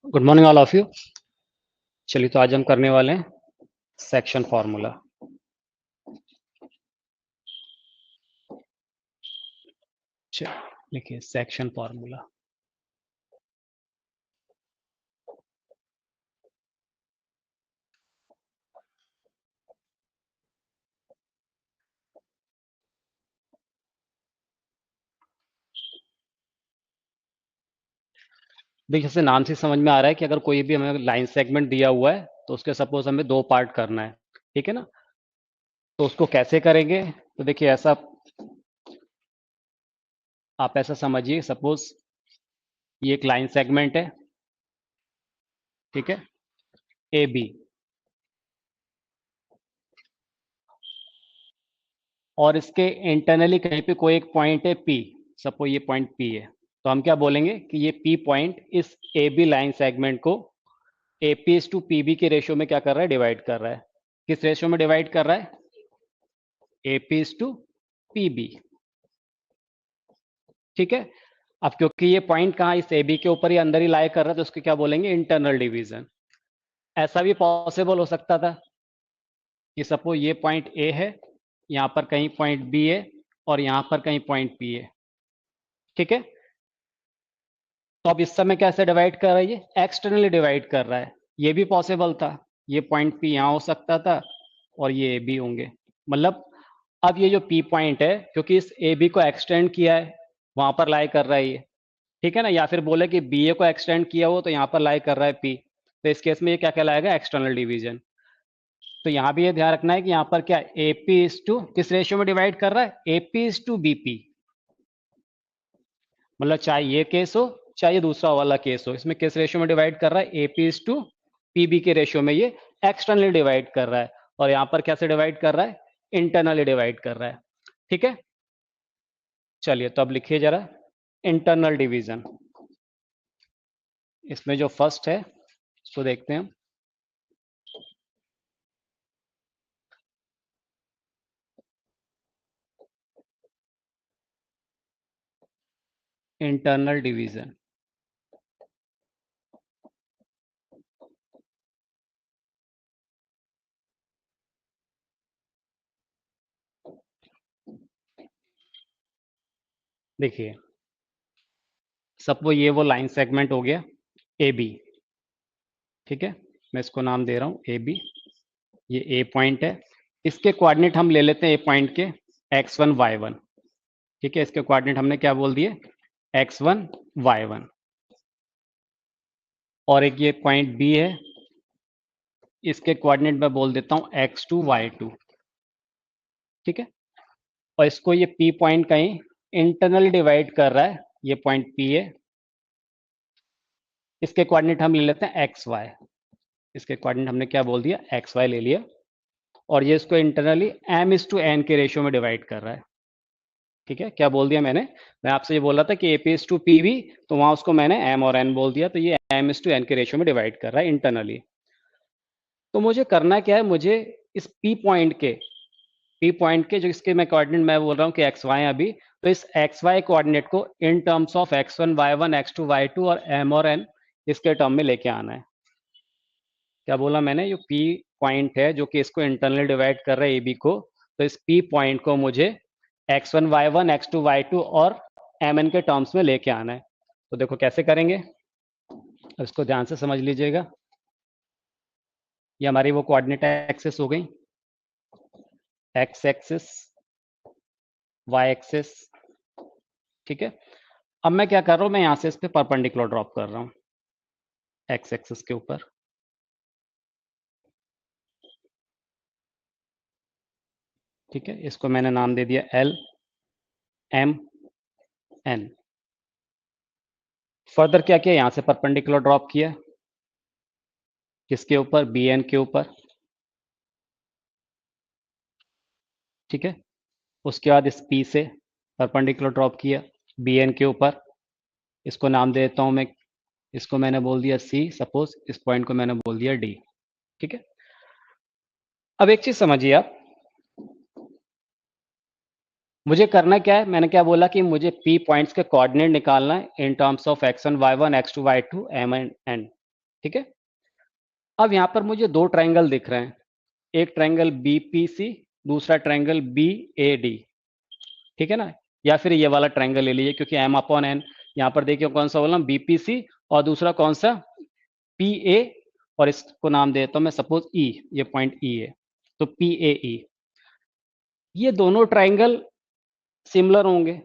Good morning all of you. चलिए तो आज हम करने वाले हैं सेक्शन फार्मूला। देखिए सेक्शन फार्मूला। देखिए जैसे नाम से समझ में आ रहा है कि अगर कोई भी हमें लाइन सेगमेंट दिया हुआ है तो उसके सपोज हमें दो पार्ट करना है, ठीक है ना। तो उसको कैसे करेंगे? तो देखिए ऐसा, आप ऐसा समझिए, सपोज ये एक लाइन सेगमेंट है, ठीक है, ए बी, और इसके इंटरनली कहीं पे कोई एक पॉइंट है पी। सपोज ये पॉइंट पी है, तो हम क्या बोलेंगे कि ये पी पॉइंट इस ए बी लाइन सेगमेंट को एपी इज टू पीबी के रेशियो में क्या कर रहा है, डिवाइड कर रहा है। किस रेशियो में डिवाइड कर रहा है? एपी इज टू पीबी, ठीक है। अब क्योंकि ये पॉइंट कहाँ इस एबी के ऊपर ही अंदर ही लाई कर रहा है, तो उसको क्या बोलेंगे, इंटरनल डिवीजन। ऐसा भी पॉसिबल हो सकता था कि सपोज ये पॉइंट ए है, यहाँ पर कहीं पॉइंट बी है, और यहाँ पर कहीं पॉइंट पी है, ठीक है। तो अब इस समय कैसे डिवाइड कर रहा है, ये एक्सटर्नली डिवाइड कर रहा है। ये भी पॉसिबल था, ये पॉइंट पी यहाँ हो सकता था और ये ए बी होंगे। मतलब अब ये जो पी पॉइंट है, क्योंकि इस ए बी को एक्सटेंड किया है, वहां पर लाई कर रहा है ये, ठीक है ना। या फिर बोले कि बी ए को एक्सटेंड किया हो तो यहाँ पर लाई कर रहा है पी, तो इस केस में ये क्या कहलाएगा, एक्सटर्नल डिवीजन। तो यहाँ भी ये ध्यान रखना है कि यहाँ पर क्या एपी इज टू किस रेशियो में डिवाइड कर रहा है, एपी इज टू बीपी। मतलब चाहे ये केस हो चाहे ये दूसरा वाला केस हो, इसमें किस रेशियो में डिवाइड कर रहा है, एपी इज टू पीबी के रेशियो में ये एक्सटर्नली डिवाइड कर रहा है। और यहाँ पर कैसे डिवाइड कर रहा है, इंटरनली डिवाइड कर रहा है, ठीक है। चलिए तो अब लिखिए जरा इंटरनल डिवीजन। इसमें जो फर्स्ट है उसको देखते हैं हम। इंटरनल डिवीजन, देखिए सपोज ये वो लाइन सेगमेंट हो गया ए बी, ठीक है। मैं इसको नाम दे रहा हूँ ए बी। ये ए पॉइंट है, इसके कोऑर्डिनेट हम ले लेते हैं ए पॉइंट के x1 y1, ठीक है। इसके कोऑर्डिनेट हमने क्या बोल दिए, x1 y1। और एक ये पॉइंट बी है, इसके कोऑर्डिनेट मैं बोल देता हूँ x2 y2, ठीक है। और इसको ये p पॉइंट कहीं इंटरनल डिवाइड कर रहा है, ये पॉइंट p है। इसके कोऑर्डिनेट हम ले लेते हैं एक्स वाई। इसके कोऑर्डिनेट हमने क्या बोल दिया, एक्स वाई ले लिया। और ये इसको internally m is to n के रेशियो में डिवाइड कर रहा है, ठीक है। क्या बोल दिया मैंने, मैं आपसे ये बोल रहा था कि AP is to P V, तो वहां उसको मैंने m और n बोल दिया, तो ये m इज टू n के रेशियो में डिवाइड कर रहा है इंटरनली। तो मुझे करना क्या है, मुझे इस p पॉइंट के जो इसके मैं कोऑर्डिनेट मैं बोल रहा हूँ कि एक्स वाई अभी, तो इस एक्स वाई कोऑर्डिनेट को इन terms of x1 y1 x2 y2 और m और n इसके टर्म में लेके आना है। क्या बोला मैंने, जो p पॉइंट है जो कि इसको इंटरनली डिवाइड कर रहा है ab को, तो इस p पॉइंट को मुझे x1 y1 x2 y2 और mn के टर्म्स में लेके आना है। तो देखो कैसे करेंगे, इसको ध्यान से समझ लीजिएगा। ये हमारी वो कोऑर्डिनेट एक्सिस हो गई, x एक्सिस, y एक्सिस, ठीक है। अब मैं क्या कर रहा हूँ, मैं यहाँ से इस पे परपेंडिकुलर ड्रॉप कर रहा हूँ x एक्सिस के ऊपर, ठीक है। इसको मैंने नाम दे दिया L M N। फर्दर क्या किया, यहाँ से परपेंडिकुलर ड्रॉप किया, किसके ऊपर, बी एन के ऊपर, ठीक है। उसके बाद इस P से परपेंडिकुलर ड्रॉप किया बी एन के ऊपर, इसको नाम दे देता हूँ मैं, इसको मैंने बोल दिया C, सपोज इस पॉइंट को मैंने बोल दिया D, ठीक है। अब एक चीज समझिए आप, मुझे करना क्या है, मैंने क्या बोला कि मुझे P पॉइंट्स के कोऑर्डिनेट निकालना है इन terms of x1 y1 x2 y2 m and n, ठीक है। अब यहां पर मुझे दो ट्रायंगल दिख रहे हैं, एक ट्रायंगल बीपीसी, दूसरा ट्रायंगल बीएडी, ठीक है ना। या फिर ये वाला ट्रायंगल ले लीजिए, क्योंकि एम अपॉन एन, यहां पर देखिए कौन सा बोला, बीपीसी, और दूसरा कौन सा, पीए, और इसको नाम दे देता हूं मैं सपोज ई, ये पॉइंट ई है, तो पीएई। ये दोनों ट्रायंगल सिमिलर होंगे।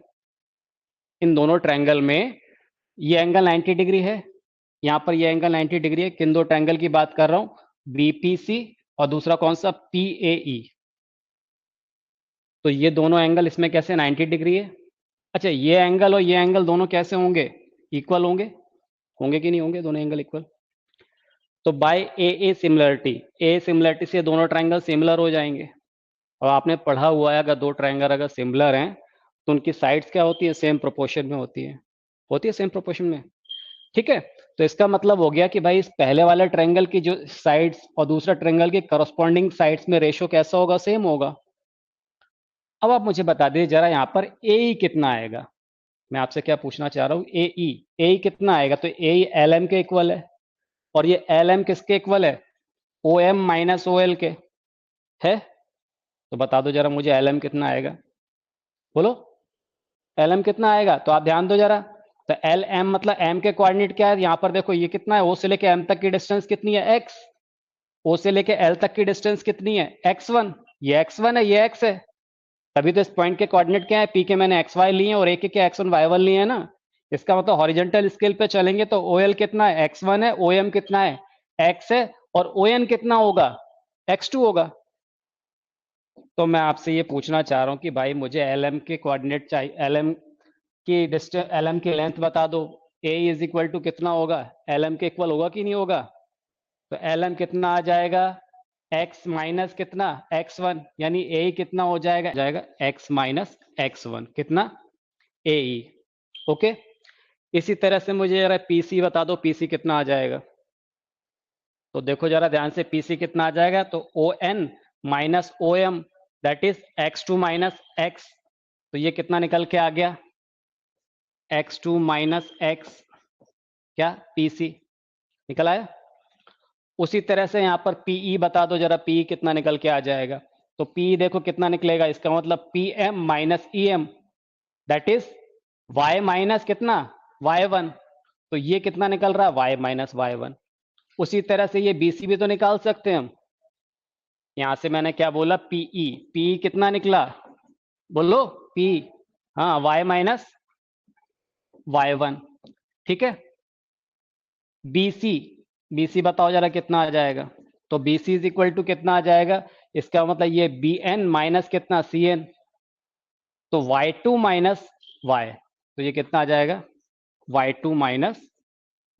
इन दोनों ट्रायंगल में ये एंगल 90 डिग्री है, यहां पर ये एंगल 90 डिग्री है। किन दो ट्रायंगल की बात कर रहा हूं, बीपीसी और दूसरा कौन सा, पीएई। तो ये दोनों एंगल इसमें कैसे 90 डिग्री है। अच्छा, ये एंगल और ये एंगल दोनों कैसे होंगे, इक्वल होंगे, होंगे कि नहीं होंगे दोनों एंगल इक्वल। तो बाय ए सिमिलरिटी से दोनों ट्रायंगल सिमिलर हो जाएंगे। और आपने पढ़ा हुआ है, अगर दो ट्रायंगल अगर सिमिलर हैं तो उनकी साइड्स क्या होती है, सेम प्रोपोर्शन में होती है सेम प्रोपोर्शन में, ठीक है। तो इसका मतलब हो गया कि भाई इस पहले वाले ट्रायंगल की जो साइड्स और दूसरा ट्रायंगल की करस्पॉन्डिंग साइड्स में रेशियो कैसा होगा, सेम होगा। अब आप मुझे बता दीजिए जरा, यहाँ पर ए कितना आएगा। मैं आपसे क्या पूछना चाह रहा हूँ, ए कितना आएगा, तो ए एल एम के इक्वल है, और ये एल एम किसके इक्वल है, O M minus O L के है। तो बता दो जरा मुझे एल एम कितना आएगा, बोलो एल एम कितना आएगा। तो आप ध्यान दो जरा, तो एल एम मतलब एम के कोऑर्डिनेट क्या है, यहाँ पर देखो ये कितना है, ओ से लेके एम तक की डिस्टेंस कितनी है, एक्स। ओ से लेके एल तक की डिस्टेंस कितनी है, x1। ये x1 है, ये x है, तभी तो इस पॉइंट के कोऑर्डिनेट क्या है, पी के मैंने xy लिए हैं और ए के x1 y1 लिए हैं ना। इसका मतलब हॉरिजॉन्टल स्केल पे चलेंगे तो OL कितना है, x1 है, OM कितना है, x है, और ON कितना होगा, x2 होगा। तो मैं आपसे ये पूछना चाह रहा हूँ कि भाई मुझे LM के कोऑर्डिनेट चाहिए, LM की डिस्टेंस, LM की लेंथ बता दो। A इज इक्वल टू कितना होगा, LM के इक्वल होगा कि नहीं होगा। तो LM कितना आ जाएगा, x माइनस कितना, x1, यानी ए कितना हो जाएगा x माइनस x1 कितना, ए। ओके। इसी तरह से मुझे जरा पीसी बता दो, पीसी कितना आ जाएगा। तो देखो जरा ध्यान से, पीसी कितना आ जाएगा, तो O N minus O M, that is x2 minus x. तो ये कितना निकल के आ गया, x2 माइनस एक्स, क्या, पीसी निकल आया। उसी तरह से यहाँ पर पीई बता दो जरा, पीई कितना निकल के आ जाएगा। तो पी देखो कितना निकलेगा, इसका मतलब P M minus E M, that is y minus कितना, y1। तो ये कितना निकल रहा है, y माइनस y1। उसी तरह से ये बीसी भी तो निकाल सकते हैं हम। यहां से मैंने क्या बोला, पीई, पीई कितना निकला, बोलो पी, हाँ y माइनस y1, ठीक है। बीसी, बीसी बताओ जरा कितना आ जाएगा। तो बीसी इज इक्वल टू कितना आ जाएगा, इसका मतलब ये बी एन माइनस कितना, सी एन। तो y2 माइनस y, तो ये कितना आ जाएगा, y2 माइनस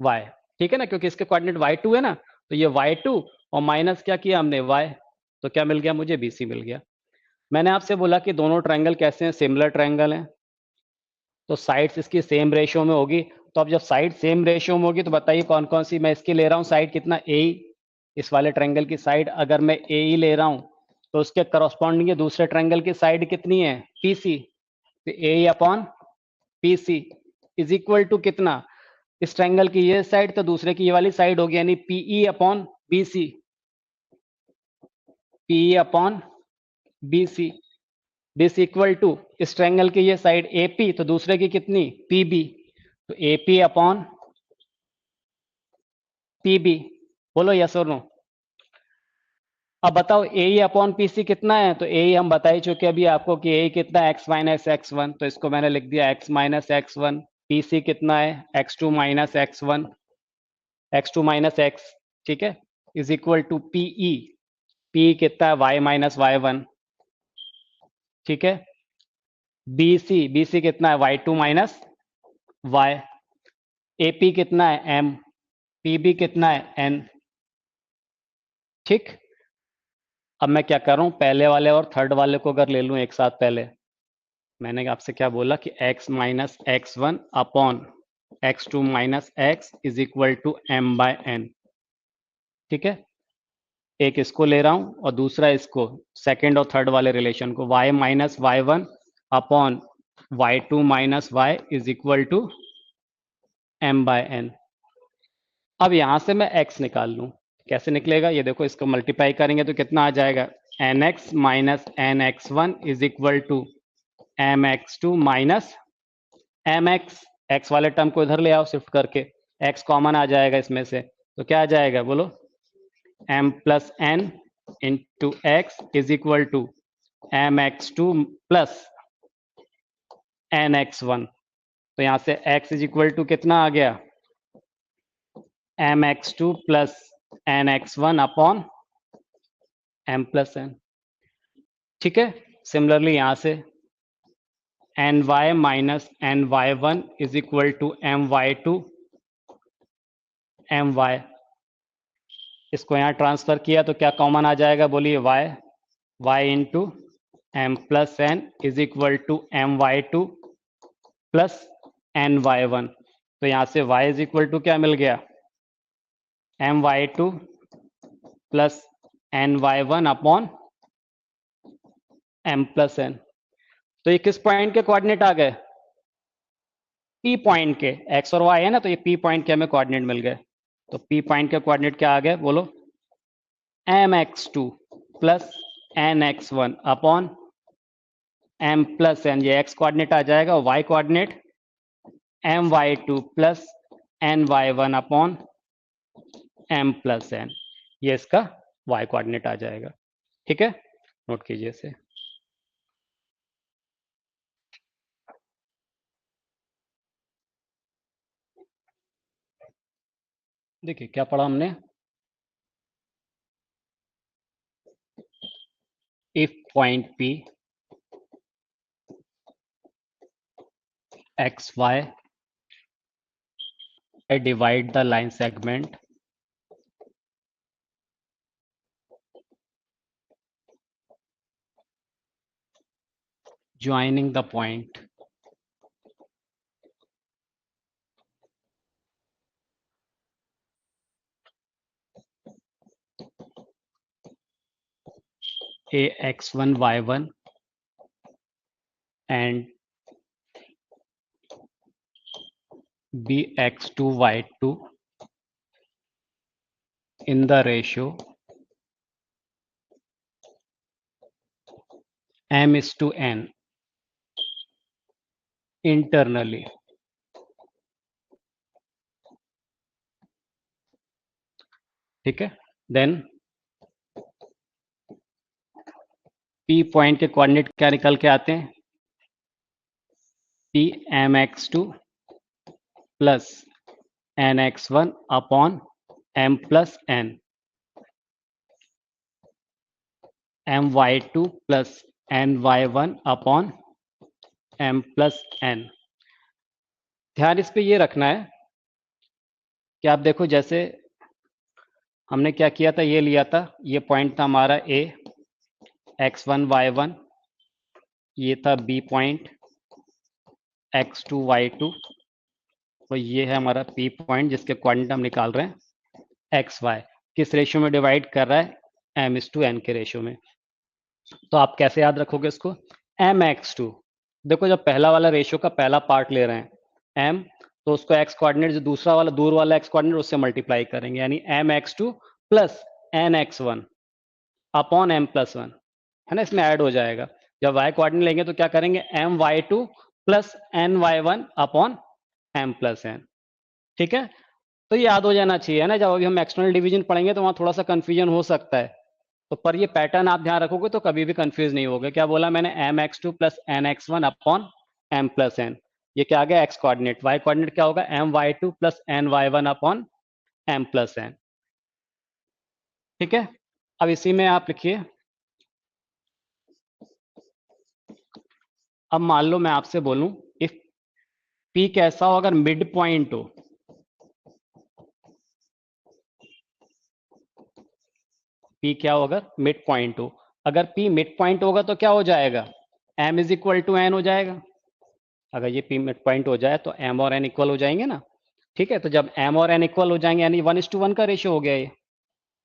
y, ठीक है ना, क्योंकि इसके कोऑर्डिनेट y2 है ना। तो ये y2 और माइनस क्या किया हमने, y। तो क्या मिल गया मुझे, BC मिल गया। मैंने आपसे बोला कि दोनों ट्रायंगल कैसे हैं, सिमिलर ट्रायंगल हैं, तो साइड्स इसकी सेम रेशियो में होगी। तो अब जब साइड सेम रेशियो में होगी तो बताइए कौन कौन सी, मैं इसकी ले रहा हूँ साइड कितना, ए, इस वाले ट्रायंगल की साइड अगर मैं ए ही ले रहा हूँ, तो उसके करस्पॉन्डिंग दूसरे ट्रायंगल की साइड कितनी है, पीसी। तो A upon PC is equal to कितना, इस ट्रायंगल की ये साइड तो दूसरे की ये वाली साइड होगी, यानी PE upon BC, PE upon BC, this equal to इस ट्रायंगल की ये साइड एपी तो दूसरे की कितनी, पीबी। तो एपी अपॉन पीबी, बोलो यस और नो। अब बताओ ए अपॉन पीसी कितना है, तो ए हम बता ही चुके अभी आपको कि ए कितना है, एक्स माइनस एक्स वन, तो इसको मैंने लिख दिया x minus x one. PC कितना है, x two minus x one, x two minus x, ठीक है, is equal to PE, P कितना है, वाई माइनस वाई वन, ठीक है। बीसी, बीसी कितना है, y two minus y. AP कितना है, एम। पीबी कितना है, एन, ठीक। अब मैं क्या कर रहा हूं, पहले वाले और थर्ड वाले को अगर ले लूं एक साथ, पहले मैंने आपसे क्या बोला कि x minus x one upon x two minus x is equal to m by n, ठीक है। एक इसको ले रहा हूं और दूसरा इसको, सेकेंड और थर्ड वाले रिलेशन को, y minus y one upon y two minus y is equal to m by n. अब यहां से मैं x निकाल लूं, कैसे निकलेगा ये देखो, इसको मल्टीप्लाई करेंगे तो कितना आ जाएगा, nx minus nx1 is equal to mx2 minus mx, x वाले टर्म को इधर ले आओ शिफ्ट करके, x कॉमन आ जाएगा इसमें से, तो क्या आ जाएगा बोलो, m plus n into x is equal to mx2 plus nx1। तो यहां से x इज इक्वल टू कितना आ गया, mx2 plus nx1 upon m plus n। ठीक है, सिमिलरली यहां से ny minus ny1 is equal to my2 my, इसको यहाँ ट्रांसफर किया तो क्या कॉमन आ जाएगा बोलिए, y into m plus n is equal to my2 plus ny1। तो यहाँ से y इज इक्वल टू क्या मिल गया, my2 plus ny1 upon m plus n। तो ये किस पॉइंट के कोऑर्डिनेट आ गए, P पॉइंट के, x और y है ना, तो ये P पॉइंट के हमें कोऑर्डिनेट मिल गए। तो P पॉइंट के कोऑर्डिनेट क्या आ गए बोलो, mx2 plus nx1 upon m plus n, ये x कोऑर्डिनेट आ जाएगा, y coordinate my2 plus ny1 upon m plus n, ये इसका y कोऑर्डिनेट आ जाएगा। ठीक है, नोट कीजिए इसे। देखिए क्या पढ़ा हमने, if point P x y I divide the line segment joining the point ax1 y1 and bx2 y2 in the ratio m is to n internally। ठीक है, देन P पॉइंट के कोऑर्डिनेट क्या निकल के आते हैं, P mx2 plus nx1 upon m plus n, my2 plus ny1 upon m plus n। ध्यान इस पे ये रखना है कि आप देखो, जैसे हमने क्या किया था, ये लिया था, ये पॉइंट था हमारा A x1 y1, ये था B पॉइंट x2 y2, तो ये है हमारा P पॉइंट जिसके कोऑर्डिनेट हम निकाल रहे हैं एक्स वाई, किस रेशियो में डिवाइड कर रहा है, m/n के रेशियो में। तो आप कैसे याद रखोगे इसको, mx2, देखो जब पहला वाला रेशियो का पहला पार्ट ले रहे हैं m, तो उसको x कोऑर्डिनेट जो दूसरा वाला दूर वाला x कोऑर्डिनेट उससे मल्टीप्लाई करेंगे, यानी mx2 plus nx1 upon m plus 1, है ना, इसमें ऐड हो जाएगा। जब y कोऑर्डिनेट लेंगे तो क्या करेंगे, my2 plus ny1 upon m plus n। ठीक है, तो ये याद हो जाना चाहिए, है ना, जब अभी हम एक्सटर्नल डिवीजन पढ़ेंगे तो वहां थोड़ा सा कंफ्यूजन हो सकता है, तो पर ये पैटर्न आप ध्यान रखोगे तो कभी भी कंफ्यूज नहीं होगा। क्या बोला मैंने, mx2 plus nx1 upon m plus n, ये क्या आ गया x कोऑर्डिनेट, y कोऑर्डिनेट क्या होगा, my2 plus ny1 upon m plus n। ठीक है, अब इसी में आप लिखिए, अब मान लो मैं आपसे बोलूं इफ p कैसा हो, अगर मिड पॉइंट हो, P क्या हो अगर मिड पॉइंट हो, अगर P मिड पॉइंट होगा तो क्या हो जाएगा, m is equal to n हो जाएगा। अगर ये P मिड पॉइंट हो जाए तो m और n इक्वल हो जाएंगे ना। ठीक है, तो जब m और n इक्वल हो जाएंगे यानी 1:1 का रेशियो हो गया ये।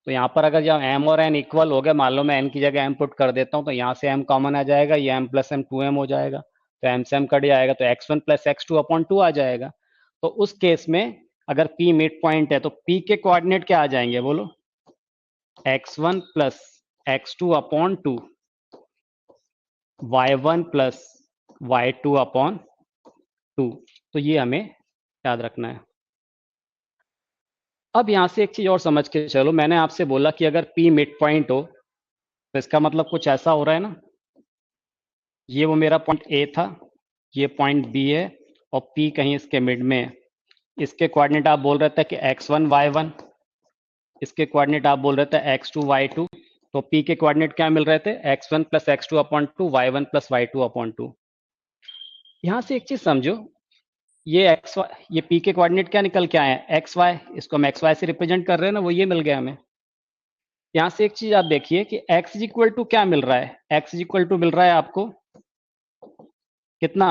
तो यहाँ पर अगर जब m और n इक्वल हो गए, मान लो मैं n की जगह m पुट कर देता हूँ, तो यहाँ से m कॉमन आ जाएगा, ये m प्लस m 2m हो जाएगा, तो m से m कट जाएगा, तो x1 प्लस x2 अपॉन 2 आ जाएगा। तो उस केस में अगर P मिड पॉइंट है तो P के कोऑर्डिनेट क्या आ जाएंगे बोलो, x1 plus x2 upon 2, y1 plus y2 upon 2। तो ये हमें याद रखना है। अब यहां से एक चीज और समझ के चलो, मैंने आपसे बोला कि अगर P मिड पॉइंट हो तो इसका मतलब कुछ ऐसा हो रहा है ना, ये वो मेरा पॉइंट A था, ये पॉइंट B है और P कहीं इसके मिड में है। इसके कोऑर्डिनेट आप बोल रहे थे कि x1 y1, इसके कोऑर्डिनेट आप बोल रहे थे x2 y2, तो P के कोऑर्डिनेट क्या मिल रहे थे, x1 plus x2 upon 2, y1 plus y2 upon 2। यहां से एक चीज समझो, ये ये P के कोऑर्डिनेट क्या निकल के आए हैं, xy, इसको हम xy से रिप्रेजेंट कर रहे हैं ना, वो ये मिल गया हमें। यहां से एक चीज आप देखिए कि x इज इक्वल टू क्या मिल रहा है, x इज इक्वल टू मिल रहा है आपको कितना,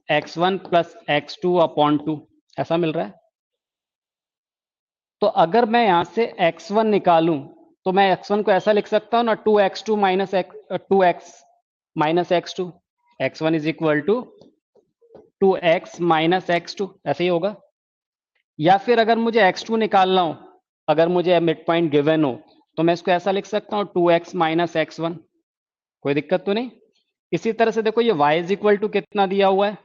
x1 प्लस x2 अपॉन 2, ऐसा मिल रहा है। तो अगर मैं यहां से x1 निकालूं तो मैं x1 को ऐसा लिख सकता हूं ना, 2x2 minus 2x minus x2, x1 is equal to 2x minus x2, ऐसे ही होगा। या फिर अगर मुझे x2 निकालना हो, अगर मुझे मिड पॉइंट गिवन हो, तो मैं इसको ऐसा लिख सकता हूं 2x माइनस x1, कोई दिक्कत तो नहीं। इसी तरह से देखो ये y इज इक्वल टू कितना दिया हुआ है,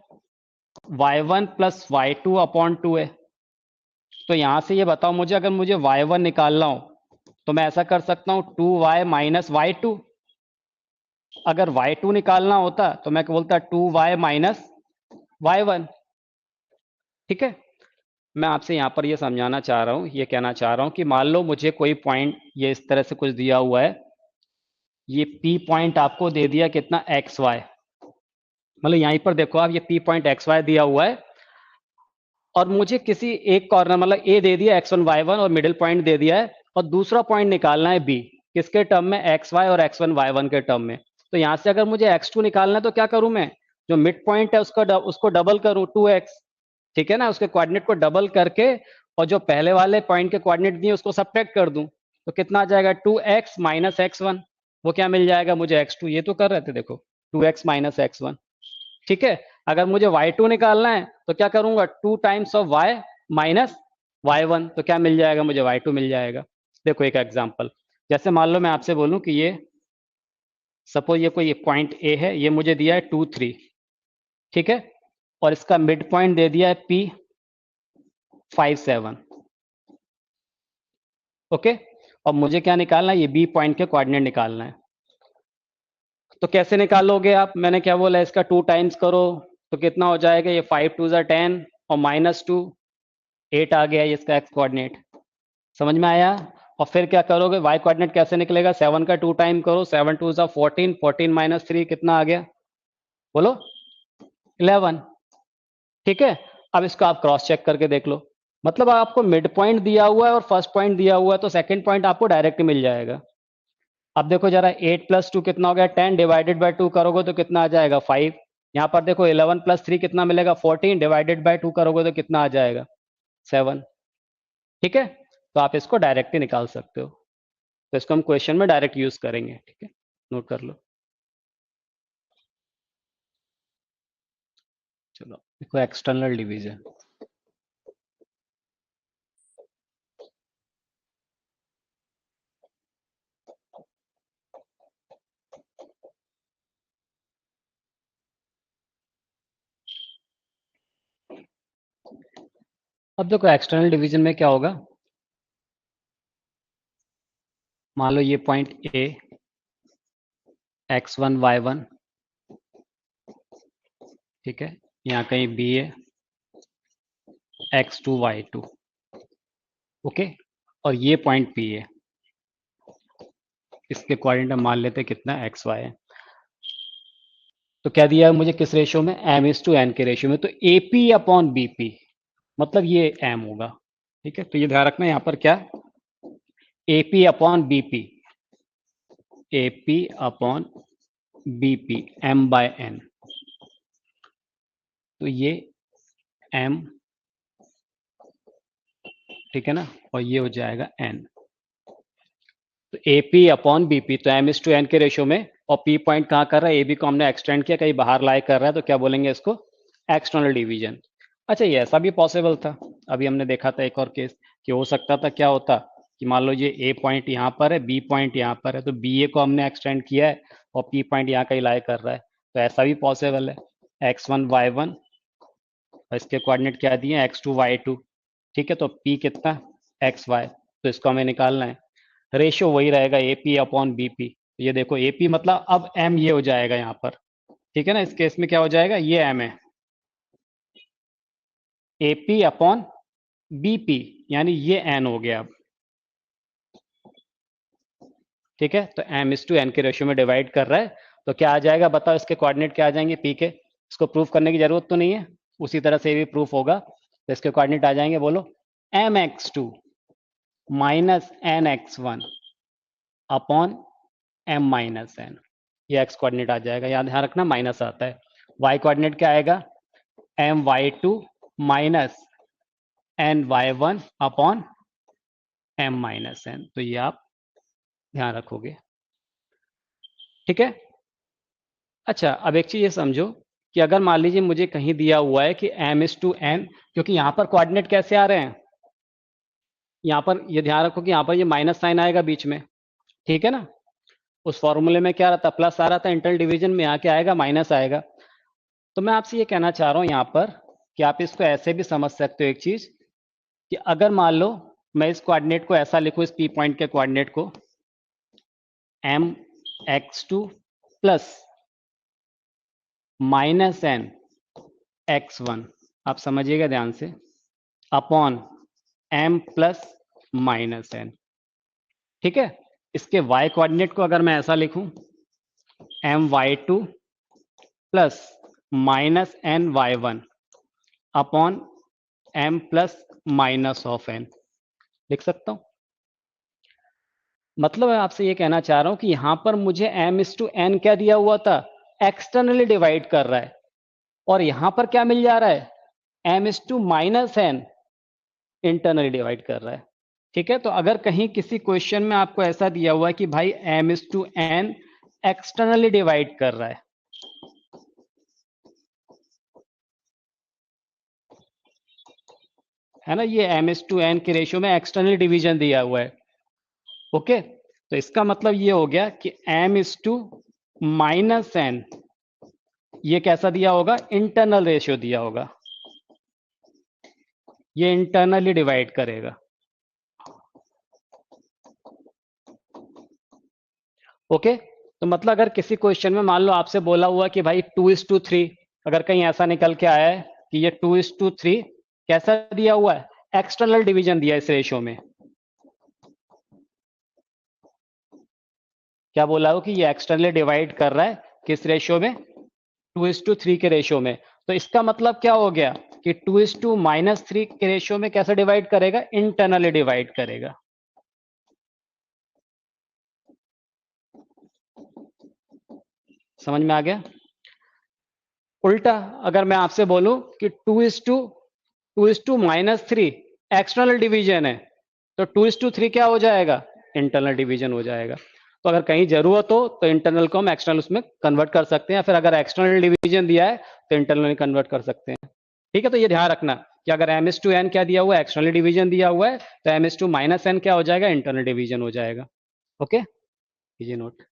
y1 प्लस y2 अपॉन 2 है। तो यहां से ये बताओ मुझे, अगर मुझे y1 निकालना हो तो मैं ऐसा कर सकता हूं 2y माइनस y2। अगर y2 निकालना होता तो मैं क्या बोलता 2y माइनस y1। ठीक है, मैं आपसे यहां पर ये समझाना चाह रहा हूं, ये कहना चाह रहा हूं कि मान लो मुझे कोई पॉइंट ये इस तरह से कुछ दिया हुआ है, ये P पॉइंट आपको दे दिया कितना xy, मतलब यहीं पर देखो आप, ये P पॉइंट xy दिया हुआ है और मुझे किसी एक कॉर्नर मतलब A दे दिया x1 y1 और मिडिल पॉइंट दे दिया है, और दूसरा पॉइंट निकालना है B, किसके टर्म में, xy और x1 y1 के टर्म में। तो यहां से अगर मुझे x2 निकालना है तो क्या करूं मैं, जो मिड पॉइंट है उसको डबल करूं 2x, ठीक है ना, उसके कोऑर्डिनेट को डबल करके और जो पहले वाले पॉइंट के कोऑर्डिनेट दिए उसको सब्ट्रैक्ट कर दूं, तो कितना आ जाएगा 2x माइनस x1, वो क्या मिल जाएगा मुझे x2, ये तो कर रहे थे देखो 2x माइनस x1। ठीक है, अगर मुझे y2 निकालना है तो क्या करूंगा 2 times of y minus y1, तो क्या मिल जाएगा मुझे y2 मिल जाएगा। देखो एक एग्जांपल, जैसे मान लो मैं आपसे बोलूं कि ये सपोज ये कोई पॉइंट A है, ये मुझे दिया है 2 3, ठीक है, और इसका मिड पॉइंट दे दिया है P 5 7, ओके, और मुझे क्या निकालना है, ये B पॉइंट के कोऑर्डिनेट निकालना है। तो कैसे निकालोगे आप, मैंने क्या बोला, इसका 2 टाइम्स करो तो कितना हो जाएगा, ये 5 2 10 और माइनस 2 8 आ गया, इसका एक्स कोऑर्डिनेट, समझ में आया। और फिर क्या करोगे, वाई कोऑर्डिनेट कैसे निकलेगा, 7 का 2 टाइम करो, 7 2 14, 14 माइनस 3 कितना आ गया बोलो 11, ठीक है। अब इसको आप क्रॉस चेक करके देख लो, मतलब आपको मिड पॉइंट दिया हुआ है और फर्स्ट पॉइंट दिया हुआ है, तो सेकंड पॉइंट आपको डायरेक्ट मिल जाएगा। अब देखो जरा 8 प्लस 2 कितना हो गया, 10 डिवाइडेड बाय 2 करोगे तो कितना आ जाएगा 5। यहाँ पर देखो 11 प्लस 3 कितना मिलेगा 14, डिवाइडेड बाय 2 करोगे तो कितना आ जाएगा 7, ठीक है। तो आप इसको डायरेक्ट ही निकाल सकते हो, तो इसको हम क्वेश्चन में डायरेक्ट यूज करेंगे, ठीक है, नोट कर लो। चलो देखो एक्सटर्नल डिवीजन, अब देखो एक्सटर्नल डिवीजन में क्या होगा, मान लो ये पॉइंट A x1 y1, ठीक है, यहाँ कहीं B है x2 y2, ओके, और ये पॉइंट P है, इसके कोऑर्डिनेट हम मान लेते हैं कितना xy है। तो क्या दिया है मुझे किस रेशियो में, m/n के रेशियो में, तो AP अपॉन BP, मतलब ये m होगा, ठीक है। तो ये ध्यान रखना यहाँ पर क्या, AP upon BP, AP upon BP m/n, तो ये m, ठीक है ना, और ये हो जाएगा n, तो AP अपॉन BP, तो m/n के रेशियो में, और P पॉइंट कहाँ कर रहा है, AB को हमने एक्सटेंड किया, कहीं बाहर लाई कर रहा है, तो क्या बोलेंगे इसको एक्सटर्नल डिवीजन। अच्छा ये ऐसा भी पॉसिबल था, अभी हमने देखा था एक और केस कि हो सकता था क्या होता कि मान लो ये ए पॉइंट यहाँ पर है, बी पॉइंट यहाँ पर है, तो बी ए को हमने एक्सटेंड किया है और पी पॉइंट यहाँ कहीं लाई कर रहा है, तो ऐसा भी पॉसिबल है। x1 y1 और इसके कोऑर्डिनेट क्या दिए, x2 y2। ठीक है, तो p कितना, xy, तो इसको हमें निकालना है। रेशियो वही रहेगा AP अपॉन BP। ये देखो AP मतलब अब m ये हो जाएगा यहाँ पर, ठीक है ना। इस केस में क्या हो जाएगा, ये m है, AP अपॉन BP, यानी ये n हो गया अब। ठीक है, तो m/n के रेशियो में डिवाइड कर रहा है, तो क्या आ जाएगा बताओ, इसके कोऑर्डिनेट क्या आ जाएंगे p के। इसको प्रूफ करने की जरूरत तो नहीं है, उसी तरह से भी प्रूफ होगा। तो इसके कोऑर्डिनेट आ जाएंगे, बोलो, mx2 minus nx1 upon m-n। ये x कोऑर्डिनेट आ जाएगा, याद ध्यान रखना माइनस आता है। y कोऑर्डिनेट क्या आएगा, my2 minus ny1 upon m-n। तो ये आप ध्यान रखोगे, ठीक है। अच्छा, अब एक चीज ये समझो कि अगर मान लीजिए मुझे कहीं दिया हुआ है कि m/n, क्योंकि यहां पर कोऑर्डिनेट कैसे आ रहे हैं, यहां पर ये ध्यान रखो कि यहां पर ये माइनस साइन आएगा बीच में, ठीक है ना। उस फॉर्मूले में क्या रहता, प्लस आ रहा था इंटरनल डिवीजन में, यहाँ क्या आएगा, माइनस आएगा। तो मैं आपसे ये कहना चाह रहा हूं यहाँ पर कि आप इसको ऐसे भी समझ सकते हो एक चीज, कि अगर मान लो मैं इस कोऑर्डिनेट को ऐसा लिखूं, इस पी पॉइंट के कोऑर्डिनेट को mx2 प्लस माइनस n(x1), आप समझिएगा ध्यान से, upon m plus minus n। ठीक है, इसके y कोऑर्डिनेट को अगर मैं ऐसा लिखूं, my2 plus minus ny1 upon m plus minus of n, लिख सकता हूं। मतलब मैं आपसे ये कहना चाह रहा हूं कि यहां पर मुझे m/n क्या दिया हुआ था, एक्सटर्नली डिवाइड कर रहा है, और यहां पर क्या मिल जा रहा है, m/-n इंटरनली डिवाइड कर रहा है। ठीक है, तो अगर कहीं किसी क्वेश्चन में आपको ऐसा दिया हुआ है कि भाई m/n एक्सटर्नली डिवाइड कर रहा है ना, ये m/n के रेशियो में एक्सटर्नल डिवीजन दिया हुआ है। ओके, तो इसका मतलब ये हो गया कि m/-n ये कैसा दिया होगा, इंटरनल रेशियो दिया होगा, ये इंटरनली डिवाइड करेगा। ओके, तो मतलब अगर किसी क्वेश्चन में मान लो आपसे बोला हुआ कि भाई 2:3, अगर कहीं ऐसा निकल के आया है कि ये 2:3 कैसा दिया हुआ है, एक्सटर्नल डिवीजन दिया है इस रेशियो में, क्या बोला हो कि ये एक्सटर्नली डिवाइड कर रहा है किस रेशियो में, 2:3 के रेशियो में। तो इसका मतलब क्या हो गया कि 2:-3 के रेशियो में कैसे डिवाइड करेगा, इंटरनली डिवाइड करेगा। समझ में आ गया। उल्टा अगर मैं आपसे बोलूं कि 2:3 एक्सटर्नल डिवीजन है, तो 2:3 क्या हो जाएगा, इंटरनल डिवीजन हो जाएगा। तो अगर कहीं जरूरत हो तो इंटरनल को हम एक्सटर्नल उसमें कन्वर्ट कर सकते हैं, फिर अगर एक्सटर्नल डिवीजन दिया है तो इंटरनल कन्वर्ट कर सकते हैं। ठीक है, तो ये ध्यान रखना कि अगर m/n क्या दिया हुआ है, एक्सटर्नल डिवीजन दिया हुआ है, तो m/-n क्या हो जाएगा, इंटरनल डिवीजन हो जाएगा। ओके, कीजिए नोट।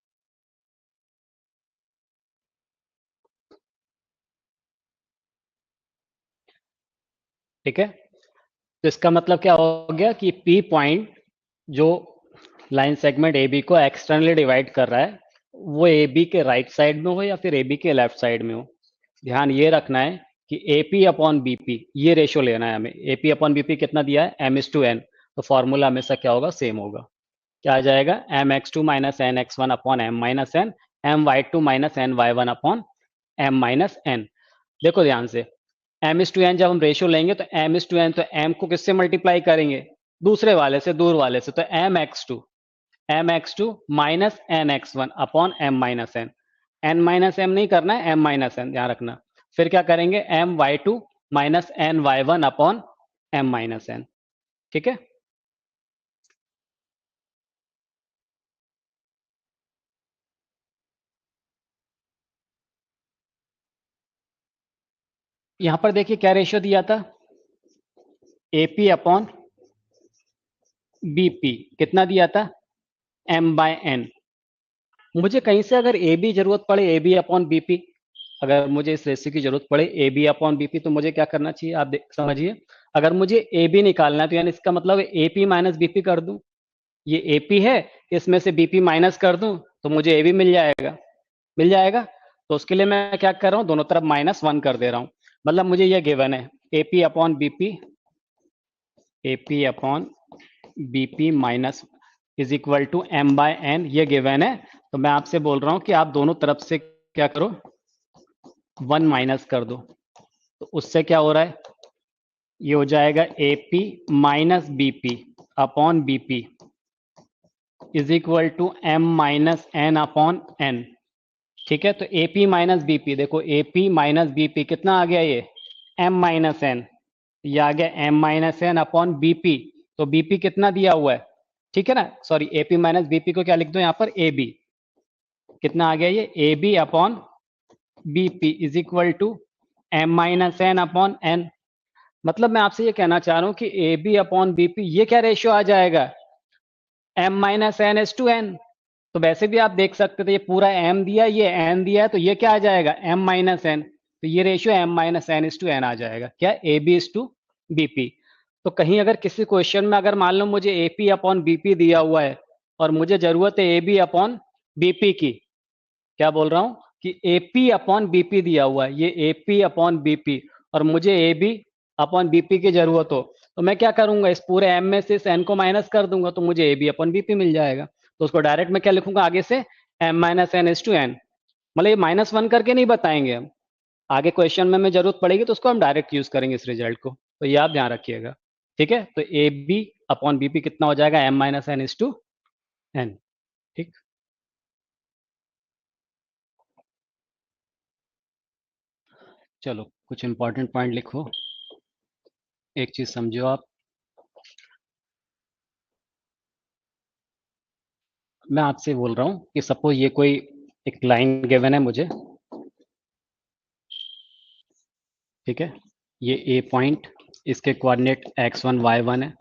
ठीक है, तो इसका मतलब क्या हो गया कि P पॉइंट जो लाइन सेगमेंट AB को एक्सटर्नली डिवाइड कर रहा है, वो AB के राइट साइड में हो या फिर AB के लेफ्ट साइड में हो। ध्यान ये रखना है कि AP अपॉन BP ये रेशियो लेना है हमें। AP अपॉन BP कितना दिया है, m/n, तो फॉर्मूला हमेशा क्या होगा, सेम होगा। क्या आ जाएगा, mx2 minus nx1 upon m-n, my2 minus ny1 upon m-n। देखो ध्यान से, m/n जब हम रेशियो लेंगे तो m/n, तो m को किससे मल्टीप्लाई करेंगे, दूसरे वाले से, दूर वाले से, तो mx2 minus nx1 upon m-n। n-m नहीं करना है, m-n ध्यान रखना। फिर क्या करेंगे, my2 minus ny1 upon m-n। ठीक है, यहां पर देखिए क्या रेशियो दिया था, AP अपॉन BP कितना दिया था, m/n। मुझे कहीं से अगर AB जरूरत पड़े, AB अपॉन BP, अगर मुझे इस रेशियो की जरूरत पड़े AB अपॉन BP, तो मुझे क्या करना चाहिए, आप समझिए। अगर मुझे AB निकालना है तो यानी इसका मतलब है AP माइनस BP कर दूं। ये AP है, इसमें से BP माइनस कर दूं तो मुझे AB मिल जाएगा। मिल जाएगा। तो उसके लिए मैं क्या कर रहा हूं, दोनों तरफ -1 कर दे रहा हूं। मतलब मुझे ये गिवन है AP upon BP, AP upon BP minus is equal to m/n, ये गिवन है। तो मैं आपसे बोल रहा हूं कि आप दोनों तरफ से क्या करो, 1 माइनस कर दो। तो उससे क्या हो रहा है, ये हो जाएगा AP minus BP upon BP is equal to m-n upon n। ठीक है, तो AP माइनस BP, देखो AP माइनस BP कितना आ गया, ये m-n, ये आ गया m-n अपॉन BP। तो BP कितना दिया हुआ है, ठीक है ना, सॉरी AP माइनस BP को क्या लिख दो यहाँ पर, AB। कितना आ गया ये, AB upon BP is equal to m-n upon n। मतलब मैं आपसे ये कहना चाह रहा हूं कि AB अपॉन BP ये क्या रेशियो आ जाएगा, m-n/n। तो वैसे भी आप देख सकते थे, ये पूरा m दिया, ये n दिया है, तो ये क्या आ जाएगा, m-n। तो ये रेशियो m-n/n आ जाएगा, क्या, AB/BP। तो कहीं अगर किसी क्वेश्चन में अगर मान लो मुझे AP अपॉन BP दिया हुआ है और मुझे जरूरत है AB अपॉन BP की, क्या बोल रहा हूं कि AP अपॉन BP दिया हुआ है, ये AP अपॉन BP, और मुझे AB अपॉन BP की जरूरत हो, तो मैं क्या करूंगा, इस पूरे m में से इस n को माइनस कर दूंगा, तो मुझे AB अपॉन BP मिल जाएगा। तो उसको डायरेक्ट मैं क्या लिखूंगा आगे से, m-n/n। मतलब ये -1 करके नहीं बताएंगे हम, आगे क्वेश्चन में हमें जरूरत पड़ेगी तो उसको हम डायरेक्ट यूज करेंगे इस रिजल्ट को, तो ये आप ध्यान रखिएगा। ठीक है, तो AB अपॉन BP कितना हो जाएगा, m-n/n। ठीक, चलो कुछ इंपॉर्टेंट पॉइंट लिखो। एक चीज समझो आप, मैं आपसे बोल रहा हूँ कि सपोज ये कोई एक लाइन गिवन है मुझे, ठीक है, ये ए पॉइंट, इसके कोऑर्डिनेट x1 y1 है,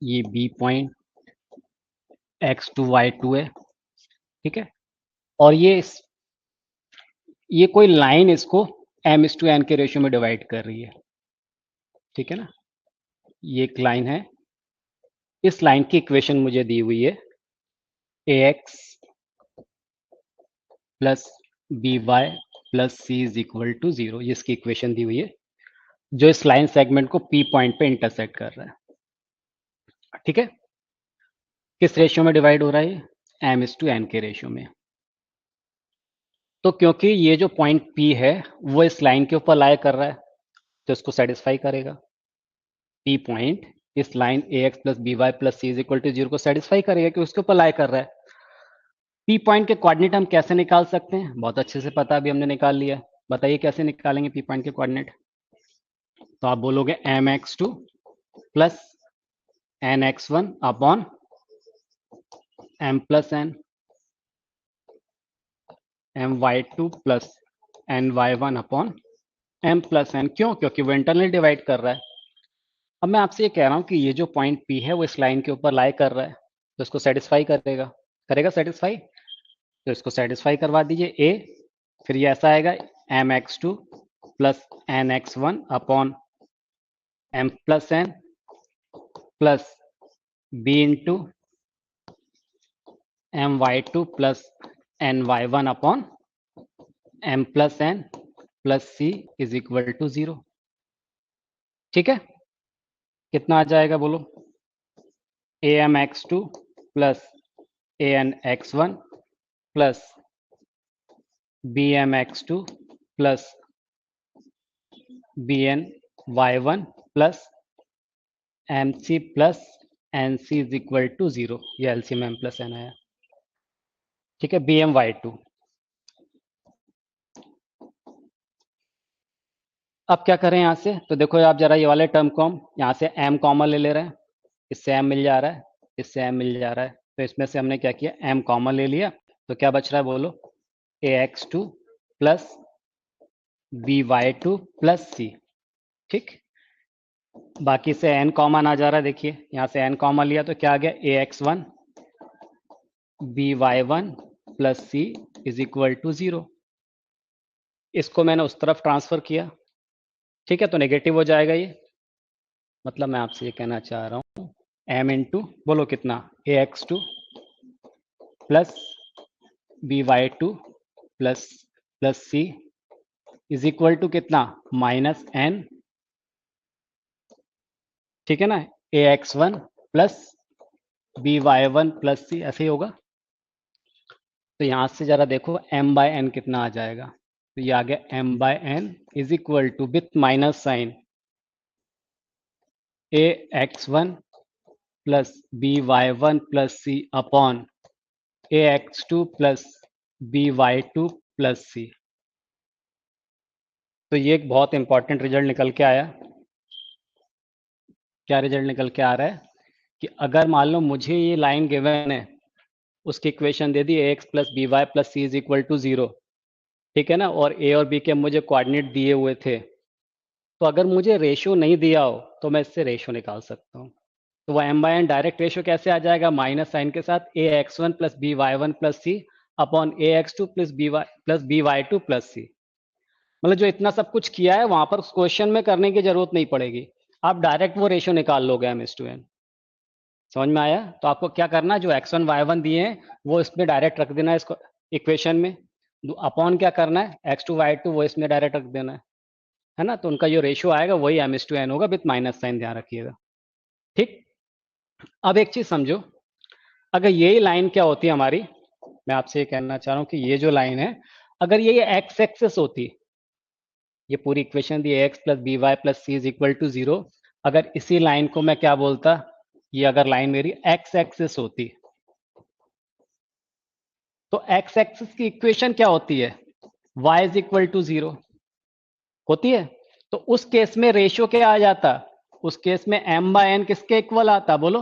ये बी पॉइंट x2 y2 है, ठीक है, और ये कोई लाइन इसको m/n के रेशियो में डिवाइड कर रही है, ठीक है ना, ये एक लाइन है। इस लाइन की इक्वेशन मुझे दी हुई है ax plus by plus c is equal to 0, ये इसकी इक्वेशन दी हुई है, जो इस लाइन सेगमेंट को p पॉइंट पे इंटरसेक्ट कर रहा है। ठीक है, किस रेशियो में डिवाइड हो रहा है, m/n के रेशियो में। तो क्योंकि ये जो पॉइंट P है वो इस लाइन के ऊपर लाया कर रहा है, तो इसको सेटिस्फाई करेगा। P पॉइंट इस line ax plus by plus c is equal to 0 को सेटिस्फाई करेगा, कि उसके ऊपर लाया कर रहा है। P पॉइंट के कोऑर्डिनेट हम कैसे निकाल सकते हैं, बहुत अच्छे से पता, अभी हमने निकाल लिया। बताइए कैसे निकालेंगे P पॉइंट के कोऑर्डिनेट। तो आप बोलोगे mx2 plus nx1 upon m plus n, my2 plus ny1 upon m plus n। क्यों, क्योंकि वो इंटरनली डिवाइड कर रहा है। अब मैं आपसे ये कह रहा हूं कि ये जो पॉइंट P है वो इस लाइन के ऊपर लाई कर रहा है, तो इसको सेटिस्फाई करेगा, करेगा सेटिस्फाई। तो इसको सेटिस्फाई करवा दीजिए A, फिर ये ऐसा आएगा mx2 plus nx1 upon m plus n plus b into my2 plus ny1 upon m plus n plus c is equal to 0। ठीक है, कितना आ जाएगा बोलो, amx2 plus anx1 plus bmx2 plus bny1 plus mc plus nc is equal to 0, ये LCM m plus n आया। ठीक है, bmy2। अब क्या करें यहाँ से, तो देखो आप जरा ये वाले टर्म को हम यहाँ से m कॉमन ले रहे हैं, इससे m मिल जा रहा है, इससे m मिल जा रहा है, तो इसमें से हमने क्या किया, m कॉमन ले लिया, तो क्या बच रहा है बोलो, ax2 plus by2 plus c। ठीक, बाकी से n कॉमन आ जा रहा है, देखिए यहाँ से n कॉमन लिया तो क्या आ गया, ax1 by1 plus C is equal to 0। इसको मैंने उस तरफ ट्रांसफर किया, ठीक है, तो नेगेटिव हो जाएगा ये। मतलब मैं आपसे ये कहना चाह रहा हूँ m इंटू बोलो कितना, ax2 plus by2 plus plus C is equal to कितना, माइनस n, ठीक है ना, ax1 प्लस by1 प्लस सी, ऐसे ही होगा। तो यहां से जरा देखो m बाय n कितना आ जाएगा, तो ये आ गया m by n is equal to with minus sign ax1 plus by1 plus C upon ax2 plus by2 plus C. तो ये एक बहुत इंपॉर्टेंट रिजल्ट निकल के आया। क्या रिजल्ट निकल के आ रहा है कि अगर मान लो मुझे ये लाइन गिवन है, उसकी इक्वेशन दे दी ax plus B Y plus C is equal to 0, ठीक है ना, और a और b के मुझे कोऑर्डिनेट दिए हुए थे, तो अगर मुझे रेशियो नहीं दिया हो तो मैं इससे रेशियो निकाल सकता हूँ। तो वो m by n direct ratio कैसे आ जाएगा, माइनस साइन के साथ ax1 plus B Y one plus C upon ax2 plus B Y two plus C. मतलब जो इतना सब कुछ किया है वहां पर क्वेश्चन में करने की जरूरत नहीं पड़ेगी, आप डायरेक्ट वो रेशियो निकाल लोगे m/n। समझ में आया? तो आपको क्या करना है, जो x1 y1 दिए हैं वो इसमें डायरेक्ट रख देना है, इसको इक्वेशन में। अपॉन क्या करना है, x2 y2 वो इसमें डायरेक्ट रख देना है ना। तो उनका जो रेशियो आएगा वही m/n होगा विथ माइनस साइन, ध्यान रखिएगा। ठीक, अब एक चीज समझो, अगर यही लाइन क्या होती है हमारी, मैं आपसे ये कहना चाह रहा हूँ कि ये जो लाइन है, अगर ये एक्स एक्सेस होती, ये पूरी इक्वेशन दी x plus B Y plus C is equal to 0, अगर इसी लाइन को मैं क्या बोलता, ये अगर लाइन मेरी एक्स एक्सेस होती, तो एक्स एक्सेस की इक्वेशन क्या होती है, y इज इक्वल टू 0 होती है। तो उस केस में रेशियो क्या आ जाता, उस केस में m बाय n किसके इक्वल आता, बोलो,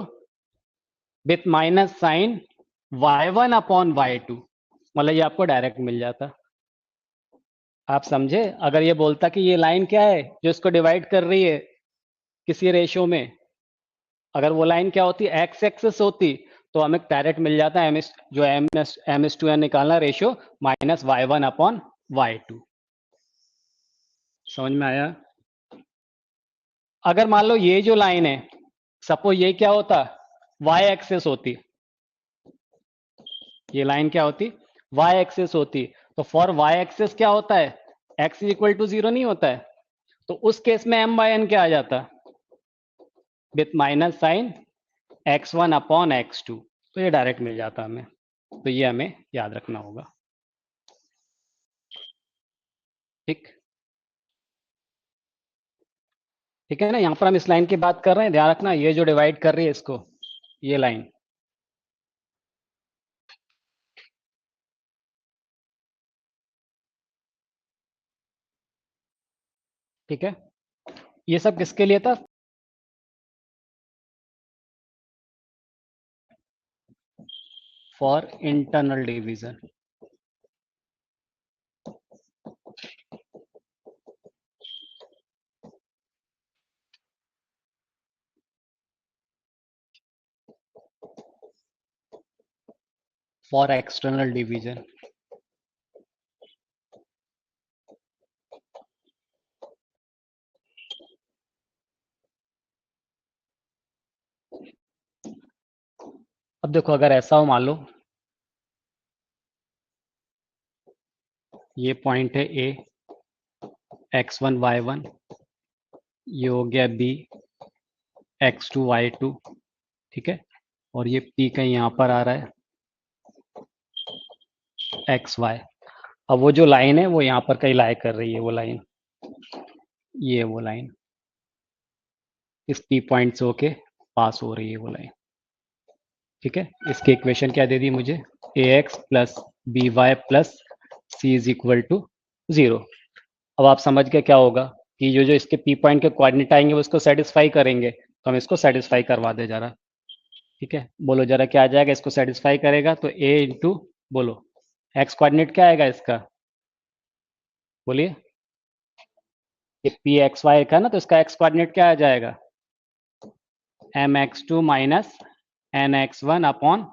with minus sign y1 upon y2। मतलब ये आपको डायरेक्ट मिल जाता। आप समझे? अगर ये बोलता कि ये लाइन क्या है जो इसको डिवाइड कर रही है किसी रेशियो में, अगर वो लाइन क्या होती, एक्स एक्सेस होती, तो हमें डायरेक्ट मिल जाता है जो एम एस टू एन निकालना ratio minus y one upon y two. समझ में आया? अगर मान लो ये जो लाइन है, सपोज ये क्या होता, वाई एक्सेस होती, ये लाइन क्या होती, वाई एक्सेस होती, तो फॉर वाई एक्सेस क्या होता है, एक्स इज इक्वल टू 0 नहीं होता है, तो उस केस में एम बाय एन क्या आ जाता, with minus sign x1 upon x2। तो ये डायरेक्ट मिल जाता हमें, तो ये हमें याद रखना होगा। ठीक, ठीक है ना, यहाँ पर हम इस लाइन की बात कर रहे हैं, ध्यान रखना, ये जो डिवाइड कर रही है इसको, ये लाइन, ठीक है, ये सब किसके लिए था, for internal division. For external division. अब देखो, अगर ऐसा हो, मान लो ये पॉइंट है ए, x1 y1, ये हो गया बी, x2 y2, ठीक है, और ये p कहीं यहाँ पर आ रहा है, एक्स वाई। अब वो जो लाइन है वो यहाँ पर कहीं लाई कर रही है, वो लाइन, ये वो लाइन इस पी पॉइंट से होके पास हो रही है वो लाइन, ठीक है। इसकी इक्वेशन क्या दे दी मुझे, A X plus B Y plus C is equal to 0। अब आप समझ गए क्या होगा कि जो जो इसके पी पॉइंट के कोऑर्डिनेट आएंगे वो इसको सेटिस्फाई करेंगे, तो हम इसको सेटिस्फाई करवा दे जरा, ठीक है। बोलो जरा क्या आ जाएगा, इसको सेटिस्फाई करेगा तो ए इंटू, बोलो एक्स कोऑर्डिनेट क्या आएगा इसका, बोलिए, ये पी एक्स वाई का ना, तो इसका एक्स कोऑर्डिनेट क्या आ जाएगा, m x two minus n x one upon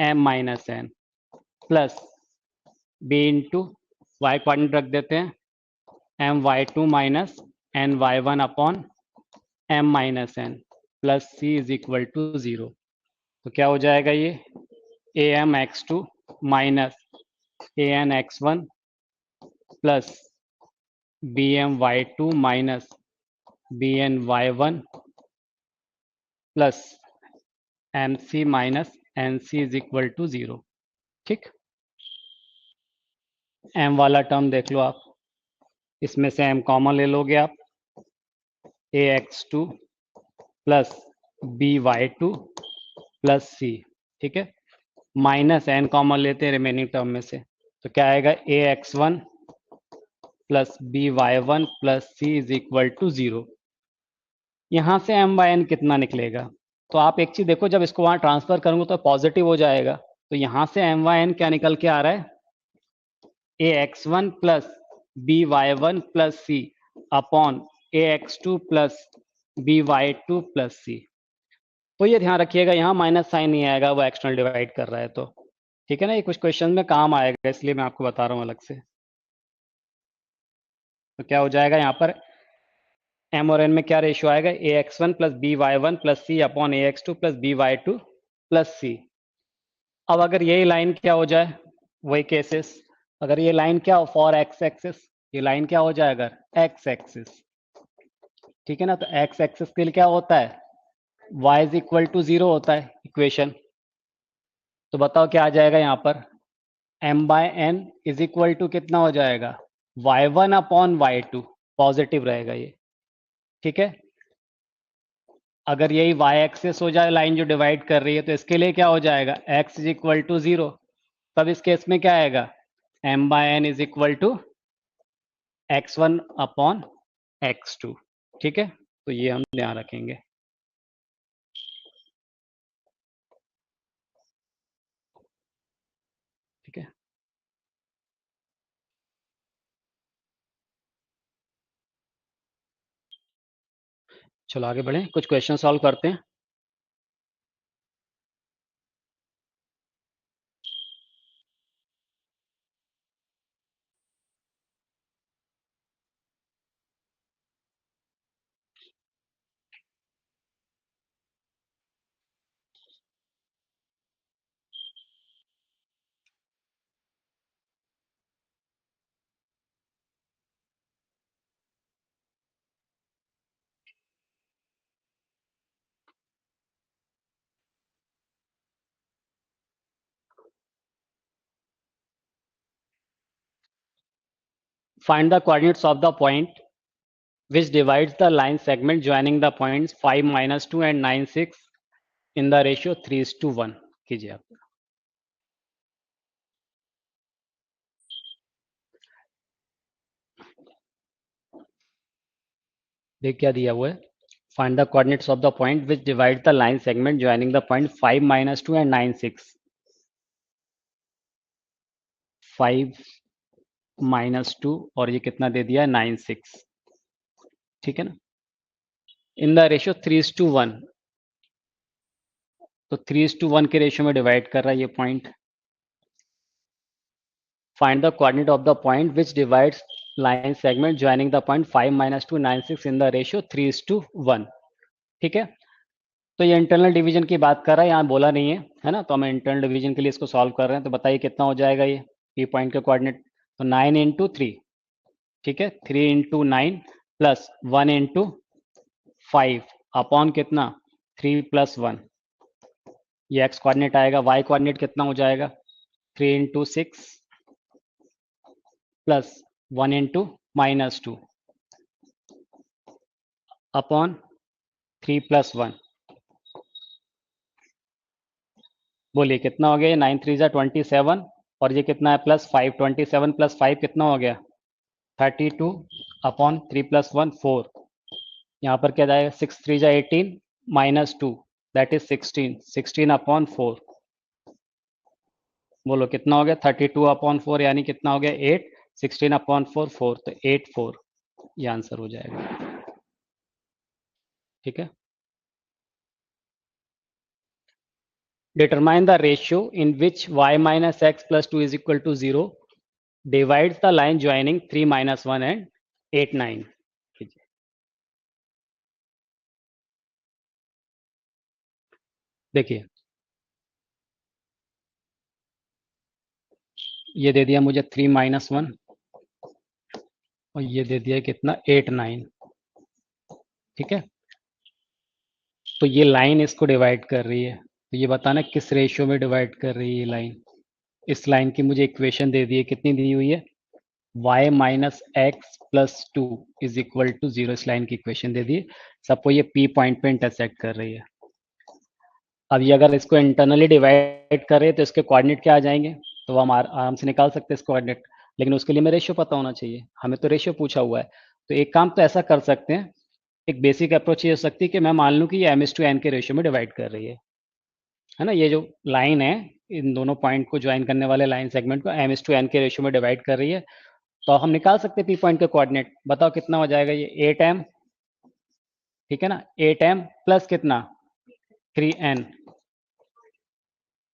m minus n plus b into y quadrant रख देते हैं m y two minus n y one upon m minus n plus C is equal to 0। तो क्या हो जाएगा ये a m x two minus a n x one plus b m y two minus b n y one plus m c minus n C is equal to 0। ठीक, M वाला term देख लो आप, इसमें से एम कॉमन ले लोगे आप, A X two plus B Y two plus C, ठीक है, माइनस एन कॉमन लेते हैं रिमेनिंग टर्म में से, तो क्या आएगा A X one plus B Y one plus C is equal to 0। यहाँ से एम वाई एन कितना निकलेगा, तो आप एक चीज देखो, जब इसको वहां ट्रांसफर करूंगा तो पॉजिटिव हो जाएगा, तो यहाँ से एम वाई एन क्या निकल के आ रहा है, A X one plus B Y one plus C upon A X two plus B Y two plus C. तो ये ध्यान रखिएगा, यहाँ माइनस साइन नहीं आएगा, वो एक्सटर्नल डिवाइड कर रहा है, तो ठीक है ना, ये कुछ क्वेश्चन में काम आएगा, इसलिए मैं आपको बता रहा हूँ अलग से। तो क्या हो जाएगा यहाँ पर, एम और एन में क्या रेशियो आएगा, A X one plus B Y one plus C upon A X two plus B Y two plus C. अब अगर यही लाइन क्या हो जाए, वही केसेस, अगर ये लाइन क्या हो फॉर एक्स एक्सिस, ये लाइन क्या हो जाएगा एक्स एक्सिस, ठीक है ना, तो एक्स एक्सिस के लिए क्या होता है, y इज इक्वल टू 0 होता है इक्वेशन। तो बताओ क्या आ जाएगा यहाँ पर, m by n is equal to कितना हो जाएगा, y1 अपॉन y2, पॉजिटिव रहेगा ये, ठीक है। अगर यही y एक्सेस हो जाए लाइन जो डिवाइड कर रही है, तो इसके लिए क्या हो जाएगा, x इज इक्वल टू 0, तब इस केस में क्या आएगा, m by n is equal to x1 upon x2, ठीक है, तो ये हम ध्यान रखेंगे। ठीक है, चलो आगे बढ़ें, कुछ क्वेश्चन सॉल्व करते हैं। Find the coordinates of the point which divides the line segment joining the points 5, -2 and 9, 6 in the ratio 3:1 कीजिए आप। देख क्या दिया हुआ है, find the coordinates of the point which divides the line segment joining the point 5, -2 and 9, 6। 5 -2 और ये कितना दे दिया है 9, 6, ठीक है ना, इन द रेशियो 3:1, तो 3:1 के रेशियो में डिवाइड कर रहा है ये point. Find the coordinate of the point which divides line segment joining the point 5, -2, 9, 6 in the ratio 3:1, ठीक है। तो ये इंटरनल डिवीजन की बात कर रहा है, यहाँ बोला नहीं है ना, तो हम इंटरनल डिवीजन के लिए इसको सॉल्व कर रहे हैं। तो बताइए कितना हो जाएगा ये पी पॉइंट का कोऑर्डिनेट, तो 9 इंटू 3, ठीक है, 3 इंटू 9 प्लस 1 इंटू 5 अपॉन कितना 3 प्लस 1, ये एक्स कोऑर्डिनेट आएगा। वाई कोऑर्डिनेट कितना हो जाएगा 3 into 6 plus 1 into -2 upon 3 plus 1, बोलिए कितना हो गया, 9 3 जा 27 और ये कितना है +5, 27 + 5 कितना हो गया 32 अपॉन 3 + 1 4, यहाँ पर क्या जाएगा 6 3 जा 18 -2 दैट इज 16, 16 अपॉन 4, बोलो कितना हो गया 32 अपॉन 4 यानी कितना हो गया 8, 16 अपॉन 4 4, तो 8 4 ये आंसर हो जाएगा, ठीक है। determine the ratio in which y minus x plus 2 is equal to 0 divides the line joining 3 minus 1 and 8 9. देखिए ये दे दिया मुझे 3 minus 1 और ये दे दिया कितना 8 9. ठीक है, तो ये लाइन इसको डिवाइड कर रही है, तो ये बताना किस रेशियो में डिवाइड कर रही है ये लाइन. इस लाइन की मुझे इक्वेशन दे दी है, कितनी दी हुई है, y minus x plus two is equal to 0. इस लाइन की इक्वेशन दे दी है. सबको ये P पॉइंट पे इंटरसेक्ट कर रही है. अब ये अगर इसको इंटरनली डिवाइड कर रहे हैं तो इसके कोऑर्डिनेट क्या आ जाएंगे, तो हम आराम से निकाल सकते हैं इस कोऑर्डिनेट, लेकिन उसके लिए हमें रेशियो पता होना चाहिए. हमें तो रेशियो पूछा हुआ है. तो एक काम तो ऐसा कर सकते हैं, एक बेसिक अप्रोच ये हो सकती है कि मैं मान लूँ कि ये m/n के रेशियो में डिवाइड कर रही है ना. ये जो लाइन है इन दोनों पॉइंट को ज्वाइन करने वाले लाइन सेगमेंट को m/n के रेशियो में डिवाइड कर रही है. तो हम निकाल सकते हैं P पॉइंट के कोऑर्डिनेट. बताओ कितना हो जाएगा ये 8m, ठीक है ना, 8m प्लस कितना 3n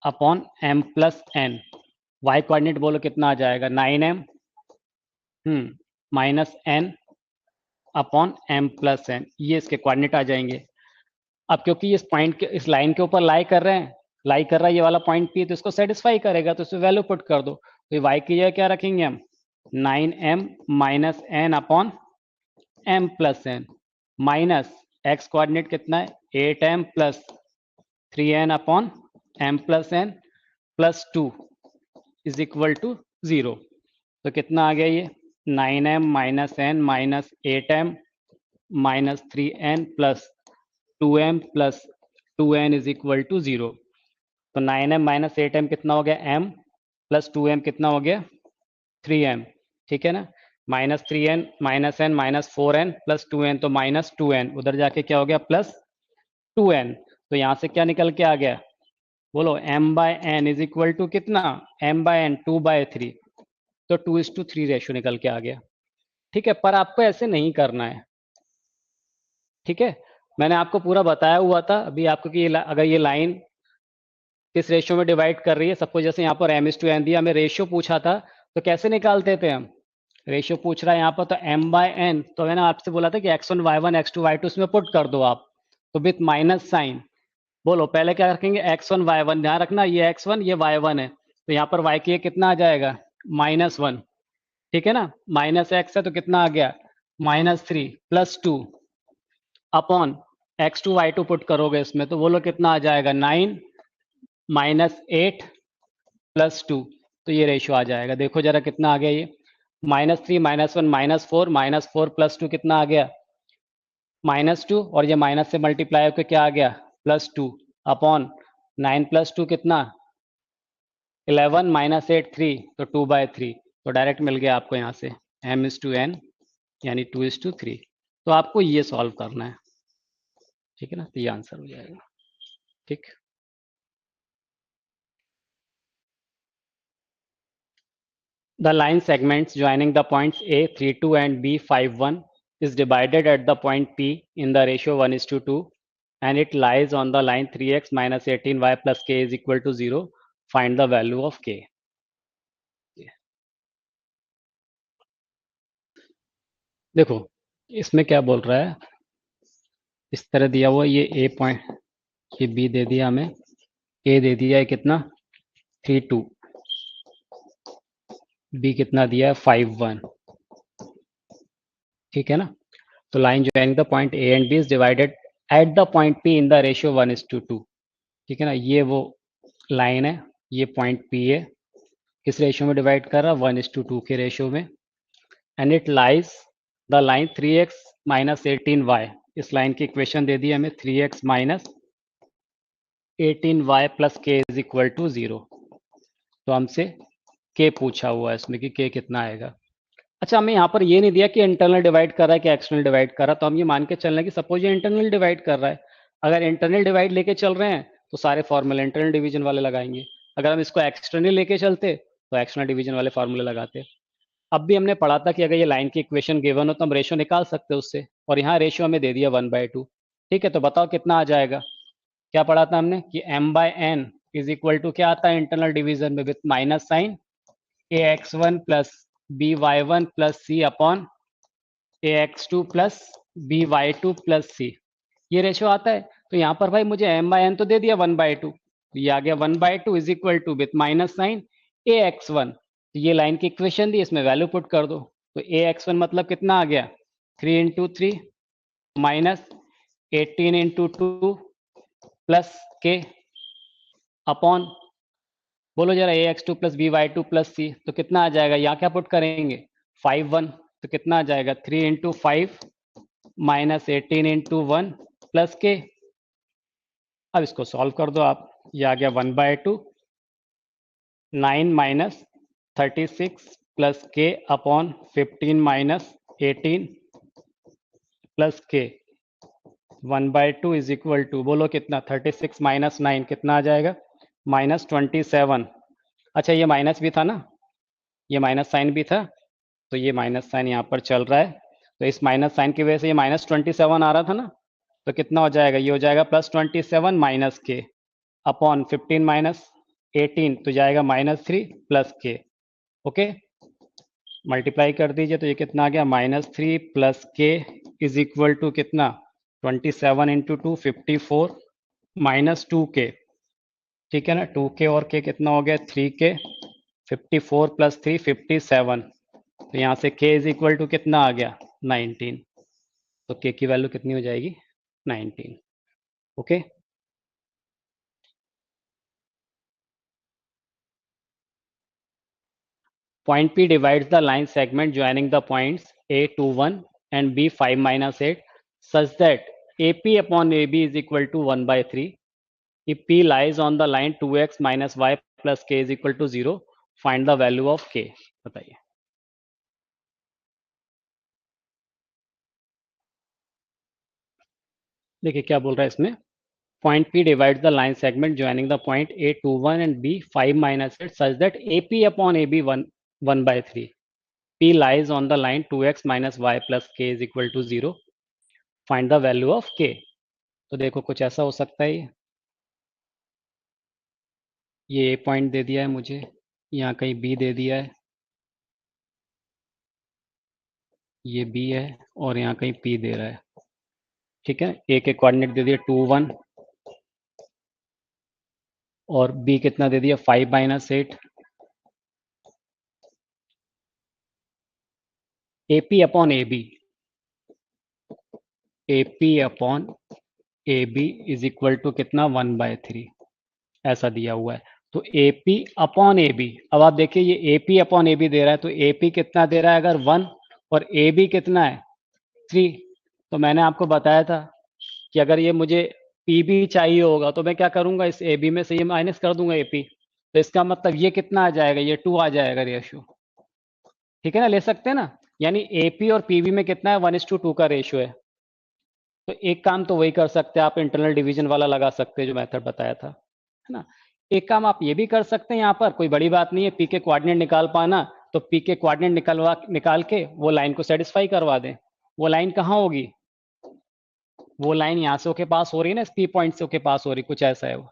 upon m plus n. y coordinate बोलो कितना आ जाएगा 9m minus n upon m plus n. ये इसके कोऑर्डिनेट आ जाएंगे. अब क्योंकि इस पॉइंट के इस लाइन के ऊपर लाई कर रहे हैं, लाई कर रहा है ये वाला पॉइंट P, तो इसको सेटिस्फाई करेगा, तो इसमें वैल्यू पुट कर दो. तो y की जगह क्या रखेंगे हम 9m minus n upon m plus n minus x coordinate कितना है 8m plus 3n upon m plus n plus 2 is equal to 0. तो कितना आ गया ये 9m minus n minus 8m minus 3n plus 2m plus 2n is equal to 0. तो 9m minus 8m कितना हो गया m प्लस 2m कितना हो गया 3m. ठीक है ना, minus 3n minus n minus 4n plus 2n, तो माइनस 2n उधर जाके क्या हो गया प्लस 2n. तो यहाँ से क्या निकल के आ गया, बोलो m by n is equal to कितना m बाय n 2/3. तो 2:3 रेशियो निकल के आ गया. ठीक है, पर आपको ऐसे नहीं करना है. ठीक है, मैंने आपको पूरा बताया हुआ था अभी आपको कि अगर ये लाइन किस रेशियो में डिवाइड कर रही है. सबको जैसे यहाँ पर m/n दिया, हमें रेशियो पूछा था, तो कैसे निकालते थे हम, रेशियो पूछ रहा है यहाँ पर, तो m बाय n, तो मैंने आपसे बोला था कि x1 y1 x2 y2 इसमें पुट कर दो आप, तो विथ माइनस साइन. बोलो पहले क्या रखेंगे x1 y1, ध्यान रखना ये x1 ये y1 है, तो यहाँ पर y की कितना आ जाएगा -1. ठीक है ना, माइनस x है तो कितना आ गया -3 plus 2 upon x2 y2 put करोगे इसमें, तो बोलो कितना आ जाएगा 9 माइनस 8 प्लस 2. तो ये रेशियो आ जाएगा. देखो जरा कितना आ गया ये -3 -1 -4 प्लस 2 कितना आ गया -2, और ये माइनस से मल्टीप्लाई होकर क्या आ गया +2 अपॉन 9 प्लस 2 कितना 11 माइनस 8 3, तो 2/3. तो डायरेक्ट मिल गया आपको यहाँ से m/n यानी 2:3. तो आपको ये सॉल्व करना है. ठीक है ना, तो ये आंसर हो जाएगा. ठीक, the line segments joining the points A 32 and B 51 is divided at the point P in the ratio 1:2 and it lies on the line 3x minus 18y plus k is equal to 0. Find the value of k. देखो इसमें क्या बोल रहा है, इस तरह दिया हुआ ये A पॉइंट, ये B दे दिया हमें, A दे दिया है कितना 32, B कितना दिया है 51. ठीक है ना, तो line joining the point A and B is divided at the point P in the ratio 1:2. ठीक है ना, ये वो लाइन है, ये पॉइंट P है, किस रेशियो में डिवाइड कर रहा है 1:2 के रेशियो में. And it lies the line 3x minus 18y. इस लाइन की इक्वेशन दे दी हमें 3x minus 18y plus k is equal to 0. तो हमसे k पूछा हुआ है इसमें कि k कितना आएगा. अच्छा, हमें यहाँ पर ये नहीं दिया कि इंटरनल डिवाइड कर रहा है कि एक्सटर्नल डिवाइड कर रहा है, तो हम ये मान के चल रहे हैं कि सपोज ये इंटरनल डिवाइड कर रहा है. अगर इंटरनल डिवाइड लेके चल रहे हैं तो सारे फॉर्मूले इंटरनल डिवीजन वाले लगाएंगे. अगर हम इसको एक्सटर्नल लेके चलते तो एक्सटर्नल डिवीजन वाले फॉर्मूले लगाते. अब भी हमने पढ़ा था कि अगर ये लाइन की इक्वेशन गिवन हो तो हम रेशियो निकाल सकते हैं उससे, और यहाँ रेशियो हमें दे दिया 1/2. ठीक है, तो बताओ कितना आ जाएगा. क्या पढ़ा था हमने कि m/n इज इक्वल टू क्या आता है इंटरनल डिवीजन में with minus sign ax1 plus by1 plus C upon ax2 plus by2 plus C, ये रेशो आता है। तो यहाँ पर भाई मुझे m/n तो दे दिया 1/2, तो ये आ गया 1/2 is equal to with minus sign ax1, तो ये लाइन की इक्वेशन दी, इसमें वैल्यू पुट कर दो। तो ax1 मतलब कितना आ गया 3 इंटू 3 माइनस 18 इंटू 2 प्लस के अपॉन, बोलो जरा ax2 plus by2 plus C, तो कितना आ जाएगा, यहाँ क्या पुट करेंगे 5 1, तो कितना आ जाएगा 3 इंटू 5 माइनस 18 इंटू 1 प्लस के। अब इसको सॉल्व कर दो आप, ये आ गया 1/2 9 माइनस 36 प्लस के अपॉन 15 माइनस 18 प्लस के 1/2 इज इक्वल टू, बोलो कितना 36 माइनस 9 कितना आ जाएगा -27। अच्छा ये माइनस भी था ना, ये माइनस साइन भी था, तो ये माइनस साइन यहाँ पर चल रहा है, तो इस माइनस साइन की वजह से ये -27 आ रहा था ना, तो कितना हो जाएगा, ये हो जाएगा +27 माइनस के अपॉन 15 माइनस 18, तो जाएगा -3 प्लस के। ओके, मल्टीप्लाई कर दीजिए, तो ये कितना आ गया -3 प्लस के इज इक्वल टू कितना 27 इंटू 2 54 माइनस 2 के, ठीक है ना, 2 के और के कितना हो गया 3 के, 54 प्लस 3 57, तो यहाँ से k इज इक्वल टू कितना आ गया 19, तो k की वैल्यू कितनी हो जाएगी 19। Okay, point P divides the line segment joining the points A 21 and B 5 minus 8 such that AP upon AB is equal to 1/3 if P lies on the line 2x minus y plus k is equal to 0, find the value of k। बताइए, देखिए क्या बोल रहा है इसमें, point P divides the line segment joining the point A 21 and B 5 minus 8 such that AP upon AB 1/3 P lies on the line 2x minus y plus k is equal to 0, find the value of k। तो देखो कुछ ऐसा हो सकता है, ये ए point दे दिया है मुझे, यहाँ कहीं बी दे दिया है, ये बी है, और यहाँ कहीं पी दे रहा है, ठीक है। ए के कोऑर्डिनेट दे दिए 2 1 और बी कितना दे दिया 5 minus 8। AP upon A B, AP upon A B is equal to कितना 1/3 ऐसा दिया हुआ है। तो AP अपॉन ए बी, अब आप देखिए ये AP अपॉन ए बी दे रहा है, तो AP कितना दे रहा है अगर 1 और AB कितना है 3, तो मैंने आपको बताया था कि अगर ये मुझे PB चाहिए होगा तो मैं क्या करूंगा, इस AB में से ये माइनस कर दूंगा AP, तो इसका मतलब ये कितना आ जाएगा, ये 2 आ जाएगा रेशियो, ठीक है ना, ले सकते हैं ना, यानी AP और PB में कितना है 1:2 का रेशियो है। तो एक काम तो वही कर सकते हैं आप, इंटरनल डिवीजन वाला लगा सकते हैं जो मेथड बताया था, है ना। एक काम आप ये भी कर सकते हैं, यहाँ पर कोई बड़ी बात नहीं है, पी के कोऑर्डिनेट निकाल पाना, तो पी के कोऑर्डिनेट निकाल के वो लाइन को सेटिस्फाई करवा दें। वो लाइन कहाँ होगी, वो लाइन यहाँ से होके पास हो रही है ना, इस पी पॉइंट से होके पास हो रही, कुछ ऐसा है वो,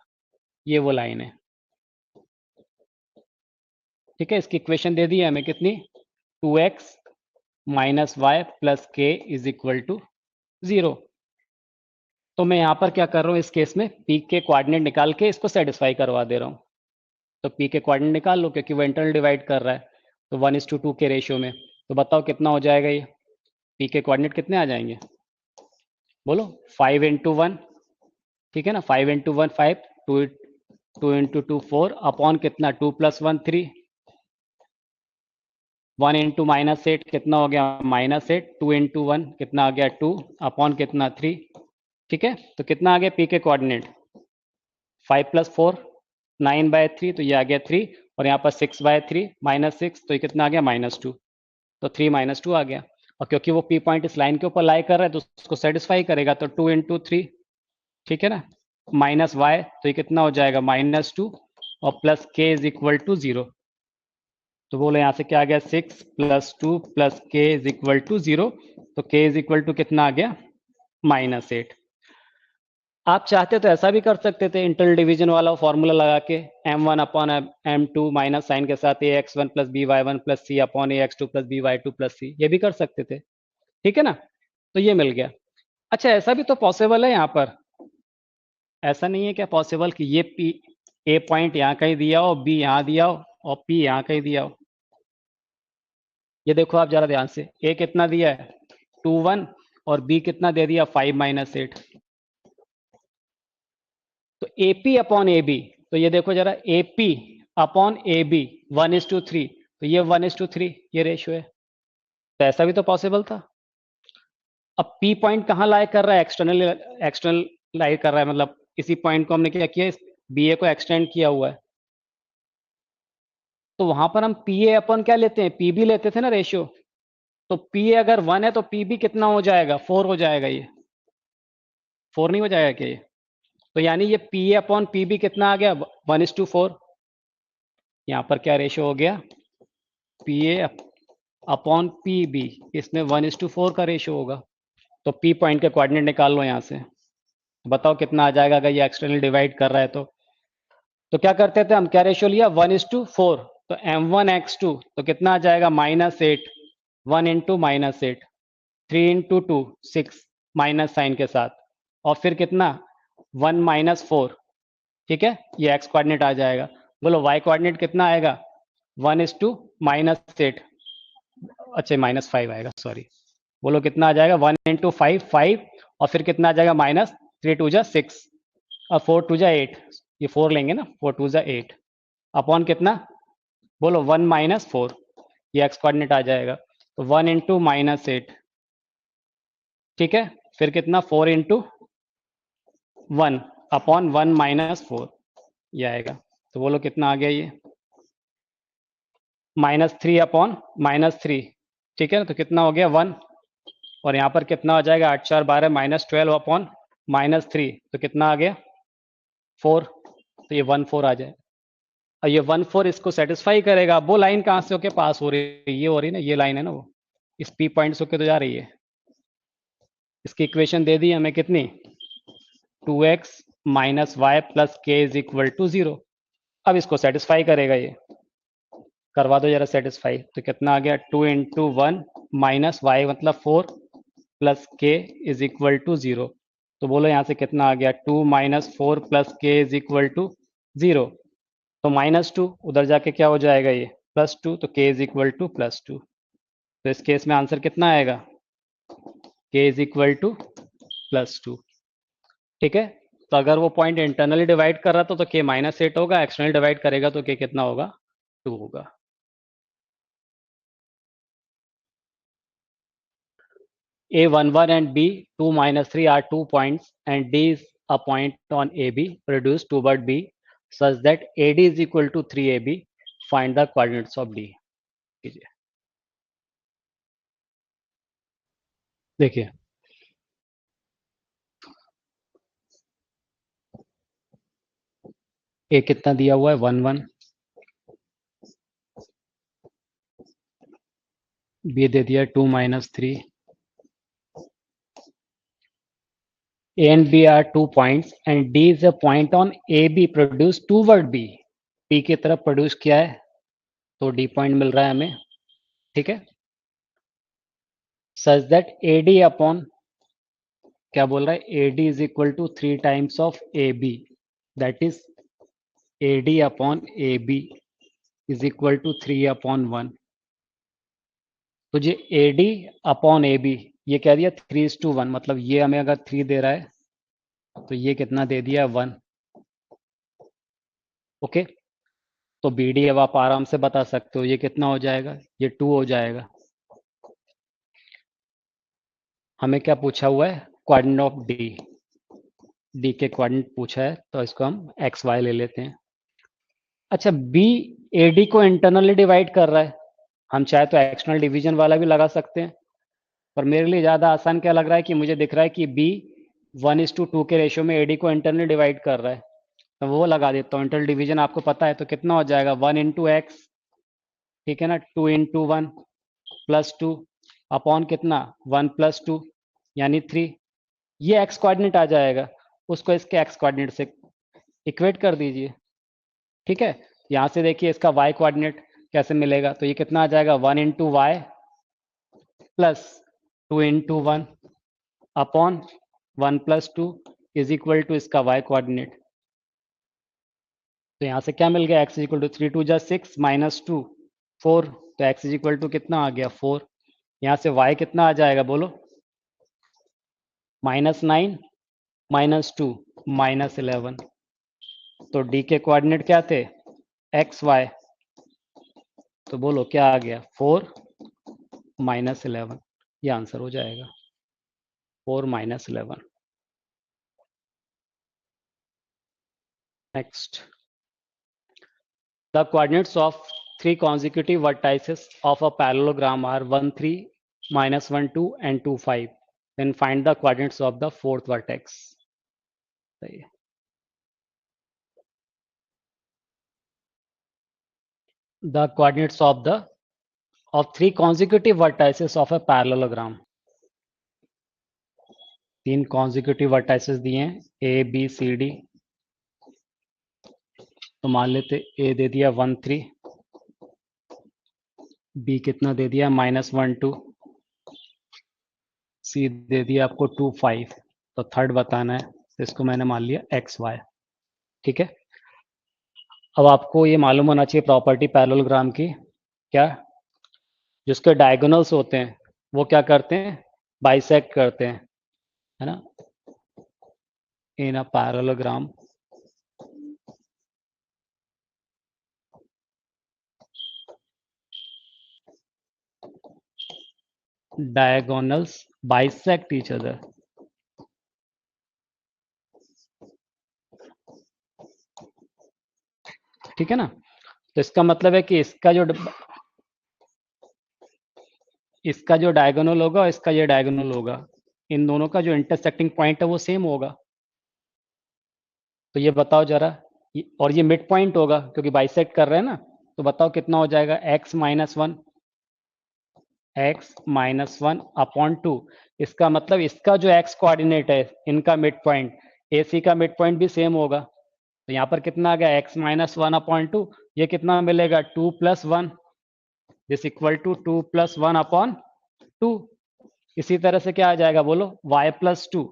ये वो लाइन है, ठीक है। इसकी इक्वेशन दे दी है हमें कितनी 2x माइनस वाई प्लस के इज इक्वल टू 0। तो मैं यहाँ पर क्या कर रहा हूँ, इस केस में पी के कोऑर्डिनेट निकाल के इसको सेटिस्फाई करवा दे रहा हूँ। तो पी के कोऑर्डिनेट निकाल लो, क्योंकि वो इंटरनल डिवाइड कर रहा है, तो 1:2 के रेशियो में। तो बताओ कितना हो जाएगा, ये पी के कोऑर्डिनेट कितने आ जाएंगे, बोलो 5 इंटू 1, ठीक है ना, 5 इंटू 1 5, 2 इंटू 2 4 अपॉन कितना 2 + 1 3, 1 इंटू -8 कितना हो गया -8, 2 इंटू 1 कितना आ गया 2 अपॉन कितना 3, ठीक है। तो कितना आ गया पी के कोऑर्डिनेट 5 + 4 9/3, तो ये आ गया 3, और यहाँ पर 6/3 -6, तो ये कितना आ गया -2, तो 3 - 2 आ गया। और क्योंकि वो पी पॉइंट इस लाइन के ऊपर लाई कर रहा है तो उसको सेटिस्फाई करेगा, तो 2 इंटू 3, ठीक है ना, माइनस वाई, तो ये कितना हो जाएगा -2 और प्लस के इज इक्वल टू 0। तो बोलो यहाँ से क्या आ गया 6 + 2 प्लस के इज इक्वल टू 0, तो के इज इक्वल टू कितना आ गया -8। आप चाहते तो ऐसा भी कर सकते थे, इंटरनल डिवीजन वाला फॉर्मूला लगा के, m1 upon m2 minus sign के साथ ax1 plus by1 plus c upon ax2 plus by2 plus c, ये भी कर सकते थे, ठीक है ना। तो ये मिल गया। अच्छा ऐसा भी तो पॉसिबल है यहाँ पर, ऐसा नहीं है क्या पॉसिबल कि ये p a पॉइंट यहाँ कहीं दिया हो, b यहाँ दिया हो और p यहाँ कहीं दिया हो। ये देखो आप जरा ध्यान से, a कितना दिया है 2 1 और b कितना दे दिया 5 माइनस 8। तो AP अपॉन AB, तो ये देखो जरा AP अपॉन AB 1:3, तो ये 1:3 ये रेशियो है। तो ऐसा भी तो पॉसिबल था। अब P पॉइंट कहाँ लाई कर रहा है, एक्सटर्नल लाई कर रहा है, मतलब इसी पॉइंट को हमने क्या किया, इस BA को एक्सटेंड किया हुआ है। तो वहां पर हम PA अपॉन क्या लेते हैं, PB लेते थे ना रेशियो। तो PA अगर 1 है तो PB कितना हो जाएगा, 4 हो जाएगा। ये 4 नहीं हो जाएगा क्या ये? तो यानी ये PA अपॉन PB कितना आ गया 1:4। यहाँ पर क्या रेशियो हो गया, PA अपॉन PB, इसमें 1:4 का रेशियो होगा। तो P पॉइंट के कोऑर्डिनेट निकाल लो यहाँ से, बताओ कितना आ जाएगा अगर ये एक्सटर्नल डिवाइड कर रहा है तो क्या करते थे हम, क्या रेशियो लिया 1:4। तो m1x2 तो कितना आ जाएगा -8, 1 इंटू -8, 3 इंटू 2 6 माइनस साइन के साथ, और फिर कितना 1 -4, ठीक है, ये x कोऑर्डिनेट आ जाएगा। बोलो y कोऑर्डिनेट कितना आएगा 1:-8, अच्छा -5 आएगा, सॉरी। बोलो कितना आ जाएगा 1 इंटू 5 5, और फिर कितना आ जाएगा -3 2 जा 6 और 4 2 जा 8, ये 4 लेंगे ना, 4 2 जा 8 अपॉन कितना, बोलो 1 -4, ये x कोऑर्डिनेट आ जाएगा। तो 1 इंटू -8, ठीक है, फिर कितना 4 इंटू 1 अपॉन 1 -4, ये आएगा। तो बोलो कितना आ गया ये -3 अपॉन -3, ठीक है ना, तो कितना हो गया 1, और यहाँ पर कितना हो जाएगा 8 4 12 -12 अपॉन -3, तो कितना आ गया 4, तो ये 1 4 आ जाए। और ये 1 4 इसको सेटिस्फाई करेगा। अब वो लाइन कहाँ से होके पास हो रही है, ये हो रही है ना, ये लाइन है ना, वो इस P पॉइंट से होके तो जा रही है। इसकी इक्वेशन दे दी हमें कितनी, 2x माइनस वाई प्लस के इज इक्वल टू 0। अब इसको सेटिस्फाई करेगा, ये करवा दो जरा सेटिस्फाई। तो कितना आ गया 2 इंटू 1 माइनस वाई मतलब 4 प्लस के इज इक्वल टू 0। तो बोलो यहाँ से कितना आ गया 2 - 4 प्लस के इज इक्वल टू 0। तो -2 उधर जाके क्या हो जाएगा ये +2, तो के इज इक्वल टू +2। तो इस केस में आंसर कितना आएगा, के इज इक्वल टू +2, ठीक है। तो अगर वो पॉइंट इंटरनली डिवाइड कर रहा था तो के -8 होगा, एक्सटर्नल डिवाइड करेगा तो के कितना होगा 2 होगा। A11 and B2 - 3 are 2 points and D is a point on AB produced toward B such that AD is equal to 3AB. Find the coordinates of D. कीजिए, देखिए A कितना दिया हुआ है 1 1, B दे दिया 2 - 3, A and B are 2 points and D is a point on AB produced toward B. P की तरफ produce किया है तो D पॉइंट मिल रहा है हमें, ठीक है। सच दैट AD अपॉन क्या बोल रहा है, AD is equal to 3 times of AB, that is AD upon AB is equal to 3 upon 1। तो ये AD अपॉन AB ये कह दिया 3:1, मतलब ये हमें अगर 3 दे रहा है तो ये कितना दे दिया 1, ओके। तो BD अब आप आराम से बता सकते हो ये कितना हो जाएगा, ये 2 हो जाएगा। हमें क्या पूछा हुआ है, कोऑर्डिनेट ऑफ D के कोऑर्डिनेट पूछा है, तो इसको हम XY ले लेते हैं। अच्छा B AD को इंटरनली डिवाइड कर रहा है, हम चाहे तो एक्सटर्नल डिवीजन वाला भी लगा सकते हैं, पर मेरे लिए ज़्यादा आसान क्या लग रहा है कि मुझे दिख रहा है कि B 1:2 के रेशियो में AD को इंटरनली डिवाइड कर रहा है, तो वो लगा देता हूँ। इंटरनल डिवीजन आपको पता है, तो कितना हो जाएगा 1 इंटू एक्स, ठीक है ना, 2 इंटू 1 +2 अपॉन कितना 1 + 2 यानी 3, ये एक्स कोऑर्डिनेट आ जाएगा। उसको इसके एक्स कोऑर्डिनेट से इक्वेट कर दीजिए। ठीक है, यहां से देखिए इसका वाई कोऑर्डिनेट कैसे मिलेगा, तो ये कितना आ जाएगा 1 into y plus 2 into 1 upon 1 plus 2 is equal to इसका वाई कोऑर्डिनेट। तो यहां से क्या मिल गया, x इज इक्वल टू 3 2 जा 6 माइनस 2 4, तो x इज इक्वल टू कितना आ गया 4। यहां से y कितना आ जाएगा बोलो, -9 -2 -11। तो d के कोऑर्डिनेट क्या थे, x y, तो बोलो क्या आ गया 4 -11, ये आंसर हो जाएगा 4 -11। Next, the coordinates of three consecutive vertices of a parallelogram are 1 3 -1 2 and 2 5, then find the coordinates of the fourth vertex। सही है। The coordinates of three consecutive vertices of a parallelogram, तीन consecutive vertices दिए हैं A B C D, तो मान लेते A दे दिया 1 3, B कितना दे दिया -1 2, C दे दिया आपको 2 5, तो थर्ड बताना है, तो इसको मैंने मान लिया एक्स वाई। ठीक है, अब आपको ये मालूम होना चाहिए प्रॉपर्टी पैरेललोग्राम की, क्या, जिसके डायगोनल्स होते हैं वो क्या करते हैं, बाइसेक्ट करते हैं, है ना। In a parallelogram diagonals bisect each other. ठीक है ना, तो इसका मतलब है कि इसका जो डायगोनल होगा और इसका ये डायगोनल होगा, इन दोनों का जो इंटरसेक्टिंग पॉइंट है वो सेम होगा। तो ये बताओ जरा, और ये मिड पॉइंट होगा क्योंकि बाइसेक्ट कर रहे हैं ना, तो बताओ कितना हो जाएगा, x -1 अपॉन 2। इसका मतलब इसका जो x कोऑर्डिनेट है, इनका मिड पॉइंट, AC का मिड पॉइंट भी सेम होगा। तो यहाँ पर कितना आ गया, x -1 अपॉन 2, ये कितना मिलेगा 2 + 1, दिस इक्वल टू 2 + 1 अपॉन 2। इसी तरह से क्या आ जाएगा बोलो, y + 2,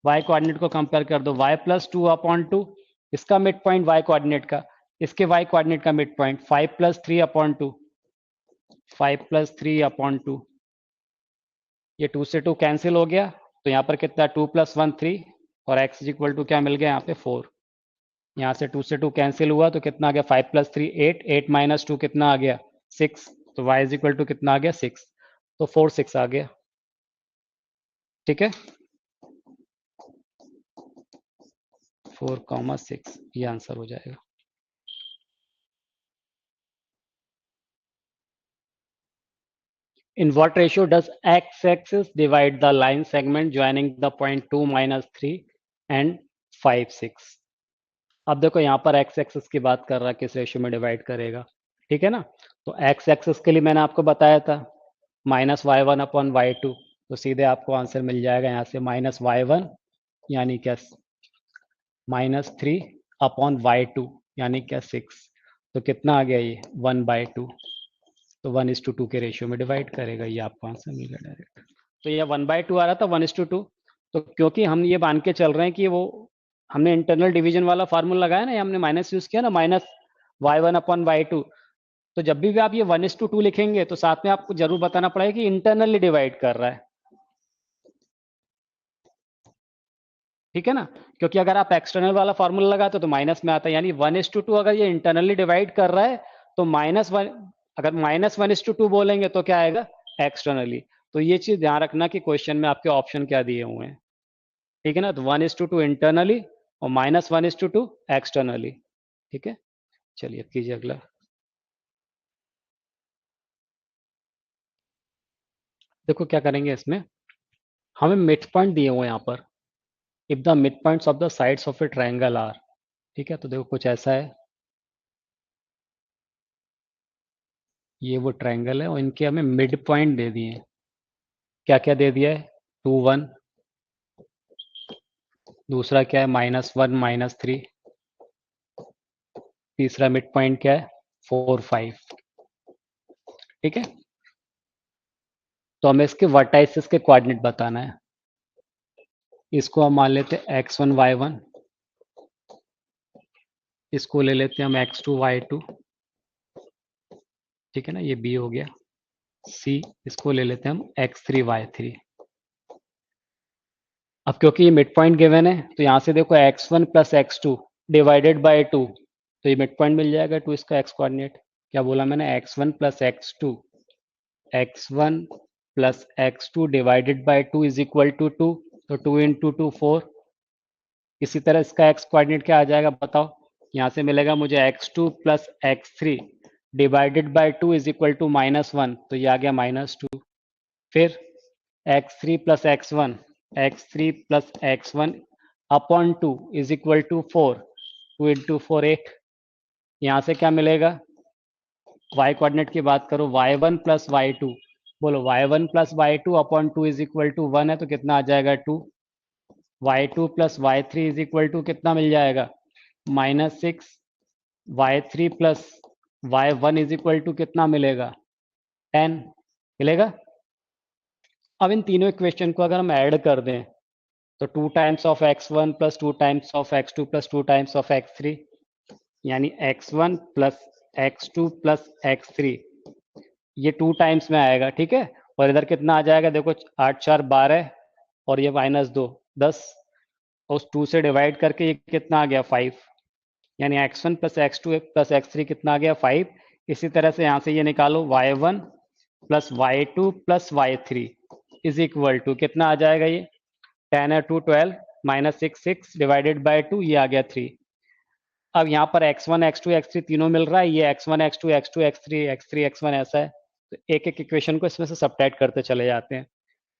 y कोऑर्डिनेट को कंपेयर कर दो, y + 2 अपॉन 2, इसका मिड पॉइंट y कोऑर्डिनेट का, इसके y कोऑर्डिनेट का मिड पॉइंट 5 + 3 अपॉन 2, 5 + 3 अपॉन 2, ये 2 से 2 कैंसिल हो गया, तो यहाँ पर कितना 2 + 1 3, और x इज इक्वल टू क्या मिल गया यहाँ पे 4। यहाँ से 2 से 2 कैंसिल हुआ तो कितना आ गया 5 + 3 8, 8 - 2 कितना आ गया 6, तो y इज इक्वल टू कितना आ गया 6, तो 4 6 आ गया। ठीक है, 4,6 ये आंसर हो जाएगा। In what ratio does x-axis divide the line segment joining the point 2 - 3 and 5 6? अब देखो यहाँ पर x एक्सिस की बात कर रहा है, किस रेशियो में डिवाइड करेगा। ठीक है ना, तो x एक्सिस के लिए मैंने आपको बताया था -y1 अपॉन y2, तो सीधे आपको आंसर मिल जाएगा यहाँ से -y1 यानी क्या -3 अपॉन y2 यानी क्या 6, तो कितना आ गया ये 1/2, तो 1:2 के रेशियो में डिवाइड करेगा, ये आपको आंसर मिल गया डायरेक्ट। तो ये 1/2 आ रहा था 1:2, तो क्योंकि हम ये मान के चल रहे हैं कि वो हमने इंटरनल डिवीजन वाला फार्मूला लगाया ना, हमने माइनस यूज किया ना, -y1 अपॉन y2, तो जब भी आप ये 1:2 लिखेंगे तो साथ में आपको जरूर बताना पड़ेगा कि इंटरनली डिवाइड कर रहा है। ठीक है ना, क्योंकि अगर आप एक्सटर्नल वाला फार्मूला लगाते तो माइनस में आता है, यानी 1:2 अगर ये इंटरनली डिवाइड कर रहा है तो -1, अगर -1:2 बोलेंगे तो क्या आएगा एक्सटर्नली। तो ये चीज ध्यान रखना कि क्वेश्चन में आपके ऑप्शन क्या दिए हुए हैं। ठीक है ना, तो 1:2 इंटरनली और -1:2 एक्सटर्नली। ठीक है, चलिए कीजिए अगला। देखो क्या करेंगे इसमें, हमें मिड पॉइंट दिए हुए हैं यहाँ पर, if the mid points of the sides of a triangle are. ठीक है, तो देखो कुछ ऐसा है, ये वो ट्रायंगल है और इनके हमें मिड पॉइंट दे दिए, क्या क्या दे दिया है 2 1 दूसरा क्या है -1 -3, तीसरा मिड पॉइंट क्या है 4 5। ठीक है, तो हमें इसके वर्टाइसिस के कोऑर्डिनेट बताना है। इसको हम मान लेते हैं x1 y1, इसको ले लेते हैं हम x2 y2। ठीक है ना, ये b हो गया। c, इसको ले लेते हैं हम x3 y3। अब क्योंकि ये मिड पॉइंट गिवन है तो यहाँ से देखो x1 plus x2 divided by 2, तो ये मिड पॉइंट मिल जाएगा 2 इसका x कोऑर्डिनेट। क्या बोला मैंने, x1 plus x2, x1 plus x2 divided by 2 is equal to 2, तो 2 इंटू 2 4। इसी तरह इसका x कोऑर्डिनेट क्या आ जाएगा बताओ, यहाँ से मिलेगा मुझे x2 plus x3 divided by 2 is equal to -1, तो ये आ गया -2। फिर x3 plus x1, x3 plus x1 upon 2 is equal to 4, 2 into 4 8। यहाँ से क्या मिलेगा, y कोऑर्डिनेट की बात करो, y1 प्लस y2, बोलो y1 plus y2 upon 2 is equal to 1 है, तो कितना आ जाएगा 2। y2 plus y3 is equal to कितना मिल जाएगा -6। y3 plus y1 is equal to कितना मिलेगा 10 मिलेगा। अब इन तीनों इक्वेशन को अगर हम ऐड कर दें तो 2 times of x1 plus 2 times of x2 plus 2 times of x3, यानी x1 plus x2 plus x3, ये 2 टाइम्स में आएगा। ठीक है, और इधर कितना आ जाएगा देखो, 8 4 12 और ये -2 10, उस 2 से डिवाइड करके ये कितना आ गया 5, यानी x1 plus x2 plus x3 कितना आ गया 5। इसी तरह से यहाँ से ये निकालो y1 plus y2 plus y3 is equal to कितना आ जाएगा, ये 10 है 2 12 -6 6 डिवाइडेड बाय 2, ये आ गया 3। अब यहाँ पर x1 x2 x3 तीनों मिल रहा है, ये x1 x2 x2 x3 x3 x1 ऐसा है, तो एक एक इक्वेशन को इसमें से सब्ट्रैक्ट करते चले जाते हैं।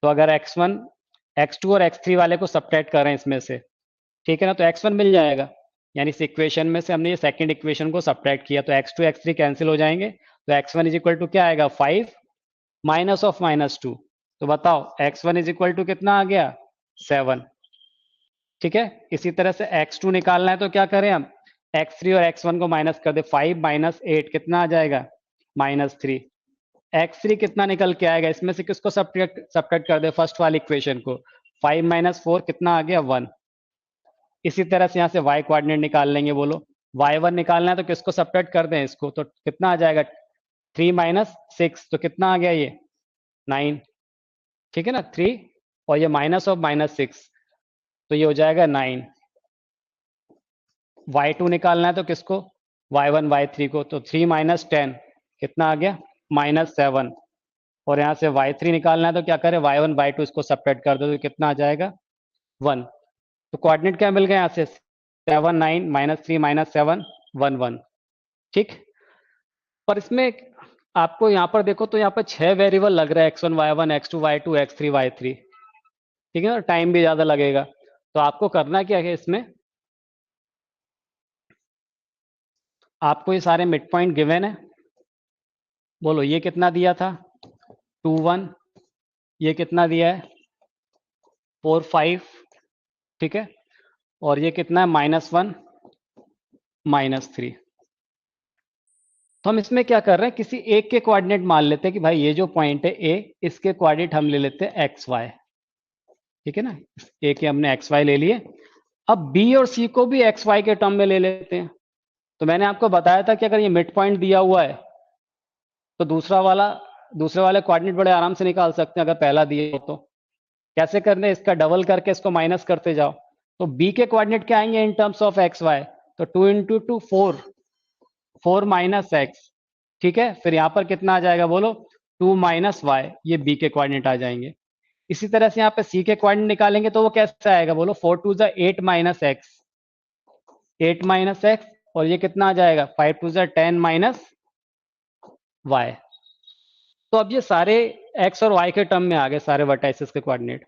तो अगर x1 x2 और x3 वाले को सब्ट्रैक्ट करें इसमें से, ठीक है ना, तो x1 मिल जाएगा, यानी इस इक्वेशन में से हमने ये सेकंड इक्वेशन को सब्ट्रैक्ट किया, तो x2 x3 कैंसिल हो जाएंगे, तो x1 इज इक्वल टू क्या आएगा 5 माइनस ऑफ -2, तो बताओ x1 इज इक्वल टू कितना आ गया 7। ठीक है, इसी तरह से x2 निकालना है तो क्या करें हम, x3 और x1 को माइनस कर दे, 5 माइनस 8 कितना आ जाएगा -3। x3 कितना निकल के आएगा, इसमें से किसको सब्ट्रैक्ट कर दे, फर्स्ट वाली इक्वेशन को, 5 माइनस 4 कितना आ गया 1। इसी तरह से यहाँ से y कोऑर्डिनेट निकाल लेंगे, बोलो y1 निकालना है तो किसको सब्ट्रैक्ट कर दें इसको, तो कितना आ जाएगा 3 माइनस 6, तो कितना आ गया ये 9। ठीक है ना, 3 और ये माइनस ऑफ -6, तो ये हो जाएगा 9। y2 निकालना है तो किसको, y1 y3 को, तो 3 माइनस 10 कितना आ गया -7। और यहाँ से y3 निकालना है तो क्या करें, y1 y2 इसको सब्ट्रैक्ट कर दो तो कितना आ जाएगा 1। तो कोऑर्डिनेट क्या मिल गया यहाँ से 7 9 -3 -7 1 1। ठीक, पर इसमें आपको यहाँ पर देखो तो यहाँ पर 6 वेरिएबल लग रहा है, x1 y1 x2 y2 x3 y3। ठीक है ना, टाइम भी ज्यादा लगेगा, तो आपको करना क्या है, इसमें आपको ये सारे मिड पॉइंट गिवन है, बोलो ये कितना दिया था 2 1, ये कितना दिया है 4 5। ठीक है, और ये कितना है -1 -3। तो हम इसमें क्या कर रहे हैं, किसी एक के कोऑर्डिनेट मान लेते हैं कि भाई ये जो पॉइंट है ए, इसके कोऑर्डिनेट हम ले लेते हैं एक्स वाई। ठीक है ना, ए के हमने एक्स वाई ले लिए, अब बी और सी को भी एक्स वाई के टर्म में ले लेते हैं। तो मैंने आपको बताया था कि अगर ये मिड पॉइंट दिया हुआ है तो दूसरे वाले कोऑर्डिनेट बड़े आराम से निकाल सकते हैं, अगर पहला दिया हो तो। कैसे करना है, इसका डबल करके इसको माइनस करते जाओ, तो बी के कोऑर्डिनेट क्या आएंगे in terms of x y, तो 2 इंटू 2 4, 4 माइनस एक्स। ठीक है, फिर यहाँ पर कितना आ जाएगा बोलो 2 माइनस वाई, ये बी के कोऑर्डिनेट आ जाएंगे। इसी तरह से यहाँ पे सी के कोऑर्डिनेट निकालेंगे तो वो कैसे आएगा बोलो 4 2 जा 8 माइनस एक्स, 8 माइनस एक्स, और ये कितना आ जाएगा 5 2 जा 10 माइनस वाई। तो अब ये सारे एक्स और वाई के टर्म में आ गए सारे वर्टाइसेस के कोऑर्डिनेट।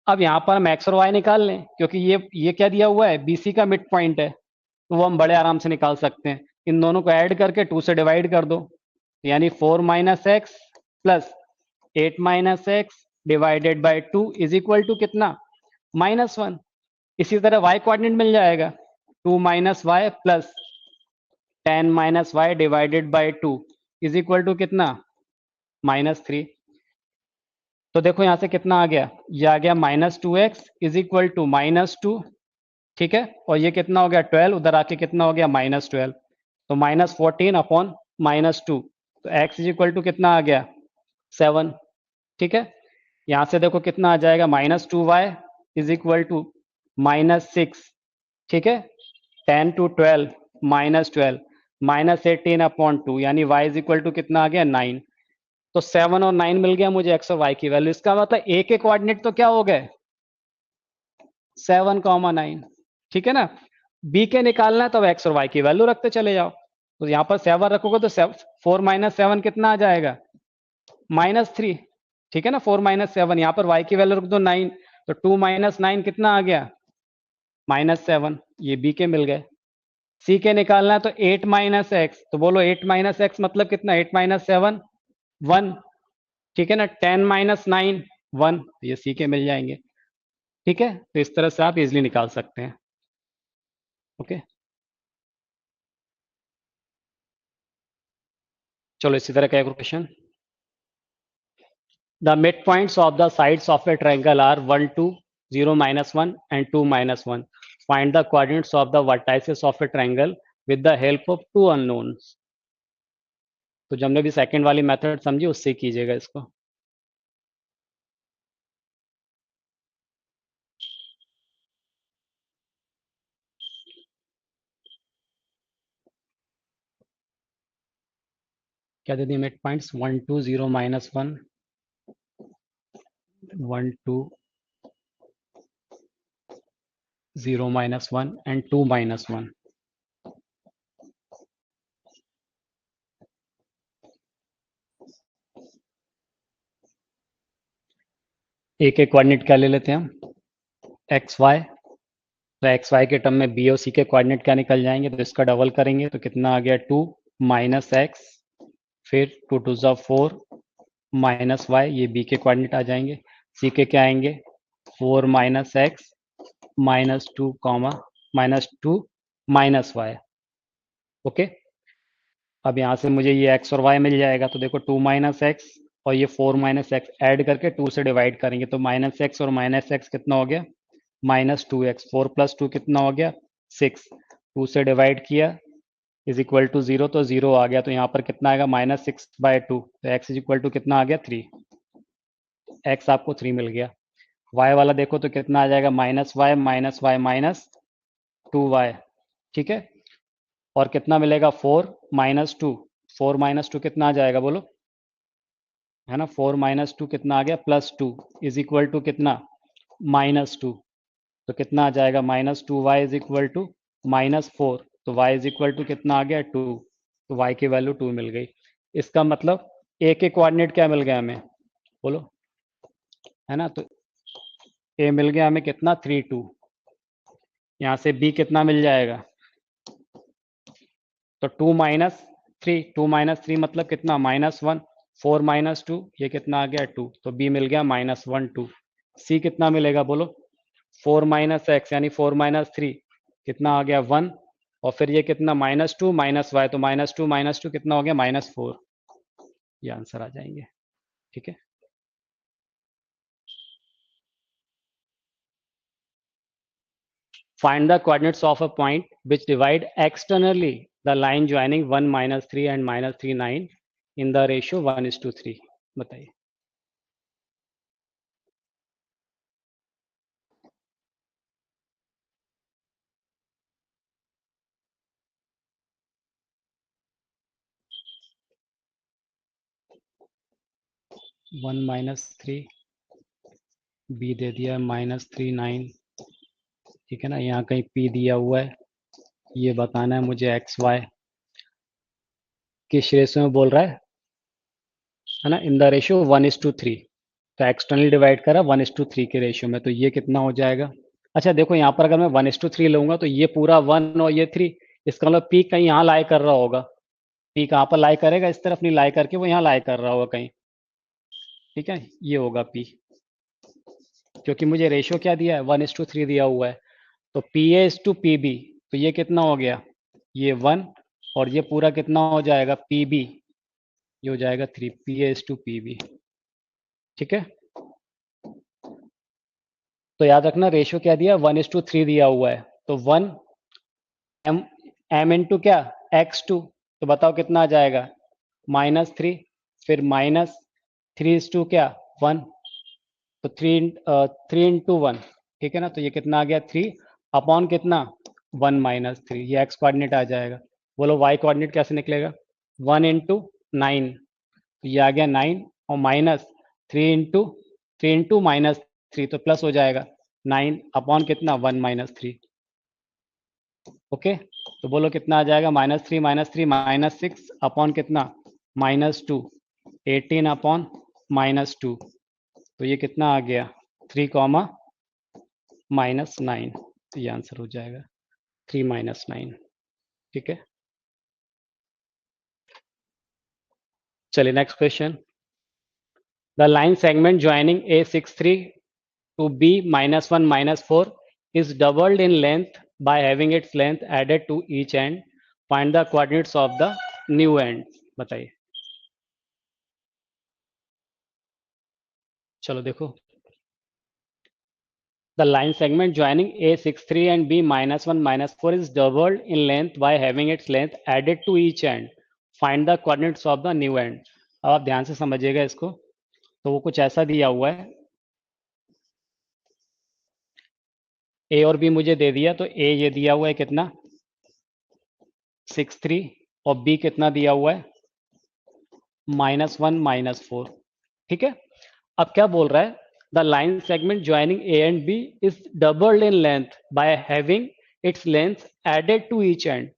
अब यहाँ पर हम एक्स और वाई निकाल लें, क्योंकि ये क्या दिया हुआ है, बीसी का मिड पॉइंट है, तो वो हम बड़े आराम से निकाल सकते हैं। इन दोनों को ऐड करके 2 से डिवाइड कर दो, यानी 4 minus x plus 8 minus x divided by 2 is equal to कितना -1। इसी तरह y कोऑर्डिनेट मिल जाएगा 2 minus y plus 10 minus y divided by 2 is equal to कितना -3। तो देखो यहां से कितना आ गया, ये आ गया -2x इज इक्वल टू -2, ठीक है, और ये कितना हो गया 12, उधर आके कितना हो गया -12, तो -14 अपॉन -2, तो x इज इक्वल टू कितना आ गया 7, ठीक है। यहां से देखो कितना आ जाएगा -2y इज इक्वल टू -6, ठीक है, 10 to 12 -12 -18 अपॉन 2 यानी y इज इक्वल टू कितना आ गया 9। तो 7 और 9 मिल गया मुझे x और y की वैल्यू। इसका मतलब a के कोऑर्डिनेट तो क्या हो गए 7, 9, ठीक है ना। b के निकालना है तो x और y की वैल्यू रखते चले जाओ। तो यहाँ पर 7 रखोगे तो 4 माइनस 7 कितना आ जाएगा -3, ठीक है ना। 4 माइनस 7, यहाँ पर y की वैल्यू रख दो 9, तो 2 माइनस 9 कितना आ गया -7, ये b के मिल गए। c के निकालना है तो 8 माइनस एक्स, तो बोलो 8 माइनस एक्स मतलब कितना 8 माइनस 7 1, ठीक है ना। 10 माइनस 9 1, ये सी के मिल जाएंगे, ठीक है। तो इस तरह से आप इजिली निकाल सकते हैं, ओके। चलो इसी तरह का एक question, the mid points of the sides of a triangle are 1 2 0 -1 and 2 -1, find the coordinates of the vertices of a triangle with the help of two unknowns. तो जो हमने भी सेकंड वाली मेथड समझी उससे कीजिएगा इसको। क्या दे दिए मिड पॉइंट्स 1 2 0 -1 1 2 0 -1 and 2 -1। एक एक कोऑर्डिनेट क्या ले लेते हैं हम एक्स वाई, तो एक्स वाई के टर्म में बी और सी के कोऑर्डिनेट क्या निकल जाएंगे, तो इसका डबल करेंगे तो कितना आ गया 2 माइनस एक्स, फिर 2 2 ज़ा 4 माइनस वाई, ये बी के कोऑर्डिनेट आ जाएंगे। सी के क्या आएंगे 4 minus X -2 comma -2 minus Y, okay. अब यहाँ से मुझे ये x और y मिल जाएगा, तो देखो 2 माइनस एक्स और ये 4 माइनस एक्स ऐड करके 2 से डिवाइड करेंगे तो -x और -x कितना हो गया -2x, 4 + 2 कितना हो गया 6, 2 से डिवाइड किया इज इक्वल टू 0, तो 0 आ गया, तो यहाँ पर कितना आएगा -6/2, तो x इज इक्वल टू कितना आ गया 3, x आपको 3 मिल गया। y वाला देखो तो कितना आ जाएगा -y -2y, ठीक है, और कितना मिलेगा 4 -2, 4 -2 कितना आ जाएगा बोलो, है ना। 4 -2 कितना आ गया +2 इज इक्वल टू कितना -2, तो कितना आ जाएगा -2y इज इक्वल टू -4, तो y इज इक्वल टू कितना आ गया 2, तो y की वैल्यू 2 मिल गई। इसका मतलब a के कोऑर्डिनेट क्या मिल गया हमें बोलो, है ना। तो a मिल गया हमें कितना 3 2, यहाँ से b कितना मिल जाएगा, तो 2 -3 मतलब कितना -1, 4 -2 ये कितना आ गया 2, तो b मिल गया -1 2। c कितना मिलेगा बोलो 4 x यानी 4 -3 कितना आ गया 1, और फिर ये कितना -2 -y, तो -2 कितना हो गया -4, ये आंसर आ जाएंगे, ठीक है। Find the coordinates of a point which divide externally the line joining 1 -3 and -3 9 in the ratio 1:3। बताइए। 1 -3, b दे दिया -3 9, ठीक है ना। यहाँ कहीं p दिया हुआ है, ये बताना है मुझे एक्स वाई किस रेशियो में बोल रहा है ना, इन द रेशियो 1:3। तो एक्सटर्नली डिवाइड करा 1:3 के रेशियो में, तो ये कितना हो जाएगा। अच्छा देखो यहाँ पर अगर मैं 1:3 लूंगा तो ये पूरा 1 और ये 3, इसका मतलब पी कहीं यहाँ लाई कर रहा होगा, पी कहाँ पर लाई करेगा, इस तरफ नहीं लाई करके वो यहाँ लाई कर रहा होगा कहीं, ठीक है, ये होगा पी, क्योंकि मुझे रेशियो क्या दिया है 1:3 दिया हुआ है। तो P A is to P B, तो ये कितना हो गया, ये 1, और ये पूरा कितना हो जाएगा पी बी, ये हो जाएगा 3, P A is to P B. ठीक है, तो याद रखना रेशियो क्या दिया, 1:3 दिया हुआ है, तो 1 एम एम इंटू क्या x2, तो बताओ कितना आ जाएगा -3, फिर -3:2 क्या 1, तो 3 इंटू 1, ठीक है ना, तो ये कितना आ गया 3 अपॉन कितना 1 - 3, ये एक्स कोऑर्डिनेट आ जाएगा। बोलो वाई कोऑर्डिनेट कैसे निकलेगा, 1 इंटू 9, तो ये आ गया 9, और -3 इंटू 3 तो प्लस हो जाएगा 9 अपॉन कितना 1 - 3। ओके, तो बोलो कितना आ जाएगा -3 -6 अपॉन कितना -2, 18 अपॉन -2, तो ये कितना आ गया 3, -9, तो ये आंसर हो जाएगा 3 - 9। ठीक है, चलिए next question. The line segment joining A63 to B -1 -4 is doubled in length by having its length added to each end. Find the coordinates of the new end. बताइए, चलो देखो। The line segment joining A63 and B -1 -4 is doubled in length by having its length added to each end. Find the coordinates of the new end. अब आप ध्यान से समझिएगा इसको, तो वो कुछ ऐसा दिया हुआ है, ए और बी मुझे दे दिया, तो ए ये दिया हुआ है कितना 63, और बी कितना दिया हुआ है -1 -4। ठीक है, अब क्या बोल रहा है, the line segment joining A and B is doubled in length by having its length added to each end.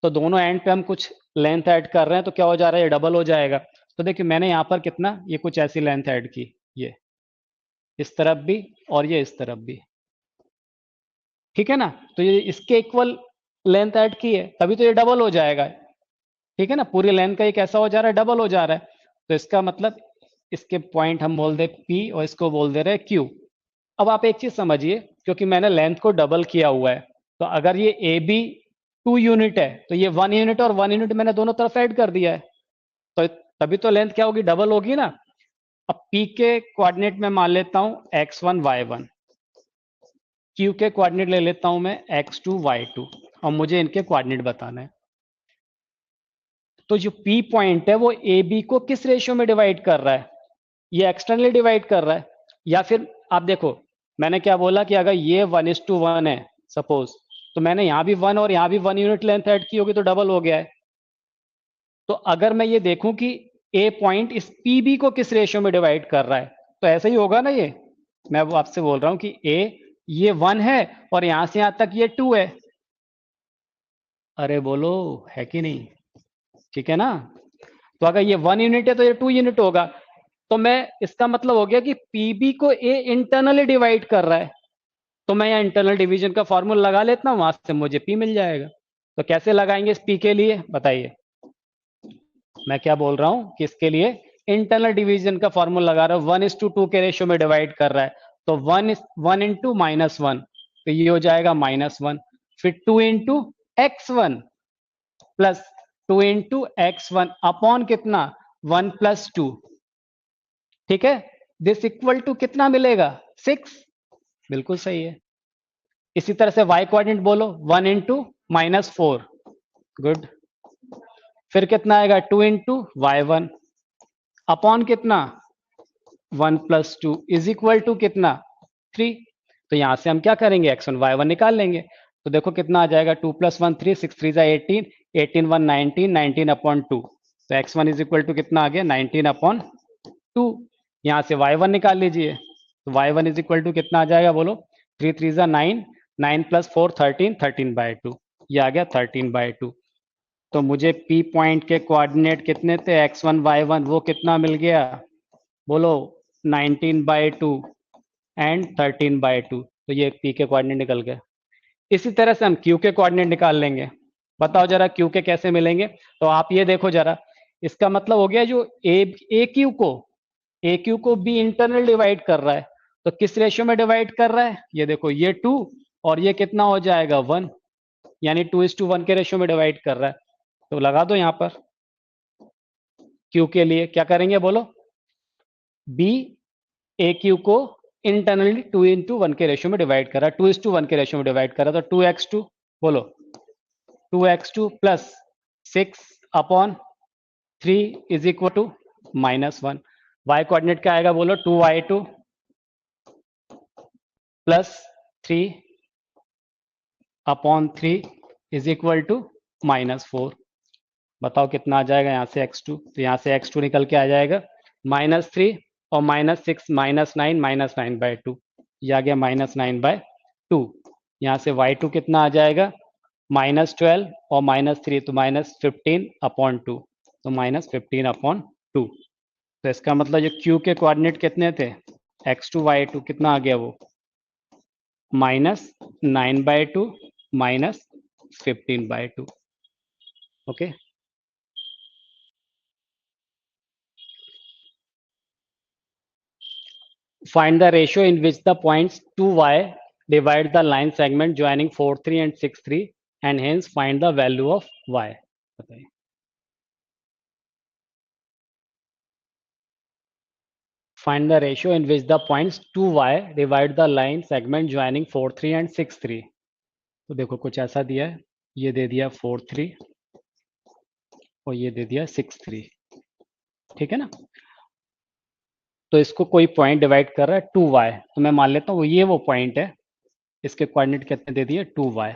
तो दोनों एंड पे हम कुछ लेंथ ऐड कर रहे हैं, तो क्या हो जा रहा है, ये डबल हो जाएगा। तो देखिए मैंने यहाँ पर कितना, ये कुछ ऐसी लेंथ ऐड की, ये इस तरफ भी और ये इस तरफ भी, ठीक है ना, तो ये इसके इक्वल लेंथ ऐड की है, तभी तो ये डबल हो जाएगा। ठीक है ना, पूरी लेंथ का ये कैसा हो जा रहा है, डबल हो जा रहा है। तो इसका मतलब इसके पॉइंट हम बोल दे P और इसको बोल दे रहे हैं Q। अब आप एक चीज समझिए, क्योंकि मैंने लेंथ को डबल किया हुआ है, तो अगर ये ए बी 2 यूनिट है, तो ये 1 यूनिट और 1 यूनिट मैंने दोनों तरफ ऐड कर दिया है, तो तभी तो लेंथ क्या होगी, डबल होगी ना। अब P के कोऑर्डिनेट में मान लेता हूं x1 y1, Q के कोऑर्डिनेट ले लेता हूं मैं x2 y2, और मुझे इनके कोऑर्डिनेट बताना है। तो जो P पॉइंट है वो ए बी को किस रेशियो में डिवाइड कर रहा है, ये एक्सटर्नली डिवाइड कर रहा है, या फिर आप देखो मैंने क्या बोला कि अगर ये 1:1 है सपोज, तो मैंने यहां भी 1 और यहां भी 1 यूनिट लेंथ ऐड की होगी, तो डबल हो गया है। तो अगर मैं ये देखूं कि ए पॉइंट इस पी बी को किस रेशियो में डिवाइड कर रहा है, तो ऐसा ही होगा ना। ये मैं वो आपसे बोल रहा हूं कि ए ये 1 है और यहां से यहां तक ये 2 है। अरे बोलो है कि नहीं, ठीक है ना। तो अगर ये 1 यूनिट है तो ये 2 यूनिट होगा, तो मैं इसका मतलब हो गया कि पीबी को ए इंटरनली डिवाइड कर रहा है, तो मैं यहाँ इंटरनल डिवीजन का फॉर्मूला लगा लेता हूँ, वहां से मुझे पी मिल जाएगा। तो कैसे लगाएंगे इस पी के लिए बताइए, मैं क्या बोल रहा हूँ कि इसके लिए इंटरनल डिवीजन का फॉर्मूला लगा रहा हूँ, 1:2 के रेशियो में डिवाइड कर रहा है, तो 1 इंटू -1, तो ये हो जाएगा -1, फिर 2 into x1 plus 2 into x1 upon कितना 1 + 2। ठीक है, दिस इक्वल टू कितना मिलेगा 6, बिल्कुल सही है। इसी तरह से y कोऑर्डिनेट बोलो, 1 इंटू -4, गुड, फिर कितना आएगा 2 इंटू y1 अपॉन कितना 1 + 2 इज इक्वल टू कितना 3। तो यहां से हम क्या करेंगे x1 y1 निकाल लेंगे, तो देखो कितना आ जाएगा 2 + 1 3, 6 3 18, 18 1 19, 19 अपॉन 2, तो x1 इज इक्वल टू कितना आ गया 19 अपॉन 2। यहां से y1 निकाल लीजिए, तो y1 इज इक्वल टू कितना आ जाएगा बोलो, 3 3 9, 9 + 4 13, 13/2, ये आ गया 13/2। तो मुझे P पॉइंट के कोऑर्डिनेट कितने थे x1 y1, वो कितना मिल गया बोलो 19/2 एंड 13/2, तो ये P के कोऑर्डिनेट निकल गए। इसी तरह से हम Q के कोऑर्डिनेट निकाल लेंगे, बताओ जरा Q के कैसे मिलेंगे। तो आप ये देखो जरा, इसका मतलब हो गया जो ए क्यू को बी इंटरनल डिवाइड कर रहा है, तो किस रेशियो में डिवाइड कर रहा है, ये देखो ये 2 और ये कितना हो जाएगा 1, यानी 2:1 के रेशियो में डिवाइड कर रहा है। तो लगा दो यहां पर Q के लिए क्या करेंगे बोलो, B ए क्यू को इंटरनली 2:1 के रेशियो में डिवाइड कर रहा है, 2:1 के रेशियो में डिवाइड कर रहा है, तो 2x2 बोलो 2x2 plus 6/3 is equal to -1। y coordinate क्या आएगा बोलो, 2y2 plus 3/3 is equal to -4। बताओ कितना आ जाएगा यहाँ से x2, तो यहाँ से x2 निकल के आ जाएगा -3 और -6 -9 ये आ गया -9/2। यहाँ से y2 कितना आ जाएगा -12 और -3 तो -15/2, तो -15/2। तो इसका मतलब जो q के कोऑर्डिनेट कितने थे, x2 y2 कितना आ गया वो -9/2 -15/2। Okay, find the ratio in which the points 2y divide the line segment joining 4,3 and 6,3 and hence find the value of y। बताइए, find the ratio in which the points 2y divide the line segment joining 4,3 and 6,3। तो देखो कुछ ऐसा दिया है, ये दे दिया 4,3 और ये दे दिया 6,3, ठीक है ना। तो इसको कोई पॉइंट डिवाइड कर रहा है 2y, तो मैं मान लेता हूँ ये वो पॉइंट है, इसके कोऑर्डिनेट कितने दे दिए 2y।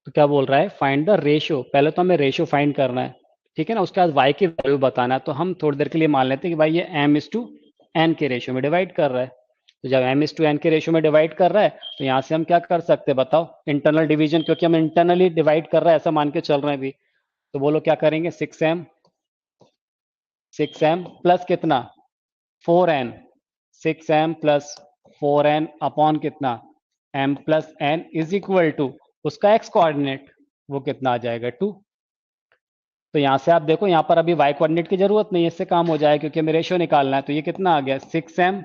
तो क्या बोल रहा है, फाइंड द रेशियो, पहले तो हमें रेशियो फाइंड करना है, ठीक है ना, उसके बाद y की वैल्यू बताना है। तो हम थोड़ी देर के लिए मान लेते हैं कि भाई ये m/n के रेशियो में डिवाइड कर रहा है। तो जब m/n के रेशियो में डिवाइड कर रहा है तो यहाँ से हम क्या कर सकते हैं बताओ, इंटरनल डिवीजन, क्योंकि हम इंटरनली डिवाइड कर रहा है ऐसा मान के चल रहे हैं अभी। तो बोलो क्या करेंगे, 6m प्लस कितना 4n, 6m plus 4n upon कितना m plus n is equal to उसका x कोऑर्डिनेट, वो कितना आ जाएगा 2। तो यहां से आप देखो, यहाँ पर अभी y कोऑर्डिनेट की जरूरत नहीं है, इससे काम हो जाएगा क्योंकि हमें रेशियो निकालना है। तो ये कितना आ गया 6m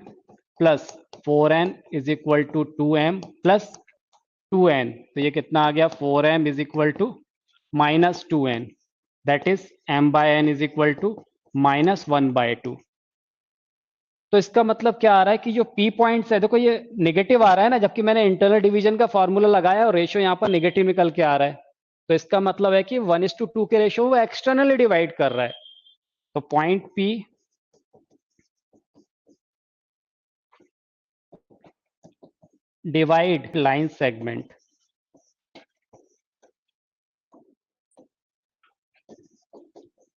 plus 4n is equal to 2m plus 2n। तो ये कितना आ गया 4m is equal to -2n, that is m/n is equal to -1/2। तो इसका मतलब क्या आ रहा है कि जो P पॉइंट्स है, देखो ये नेगेटिव आ रहा है ना, जबकि मैंने इंटरनल डिवीजन का फॉर्मूला लगाया और रेशियो यहाँ पर नेगेटिव निकल के आ रहा है। तो इसका मतलब है कि 1:2 के रेशियो वो एक्सटर्नली डिवाइड कर रहा है। तो point P divide line segment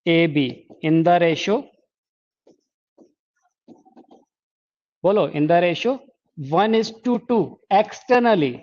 AB in the ratio, बोलो इन द रेशियो 1:2 एक्सटर्नली।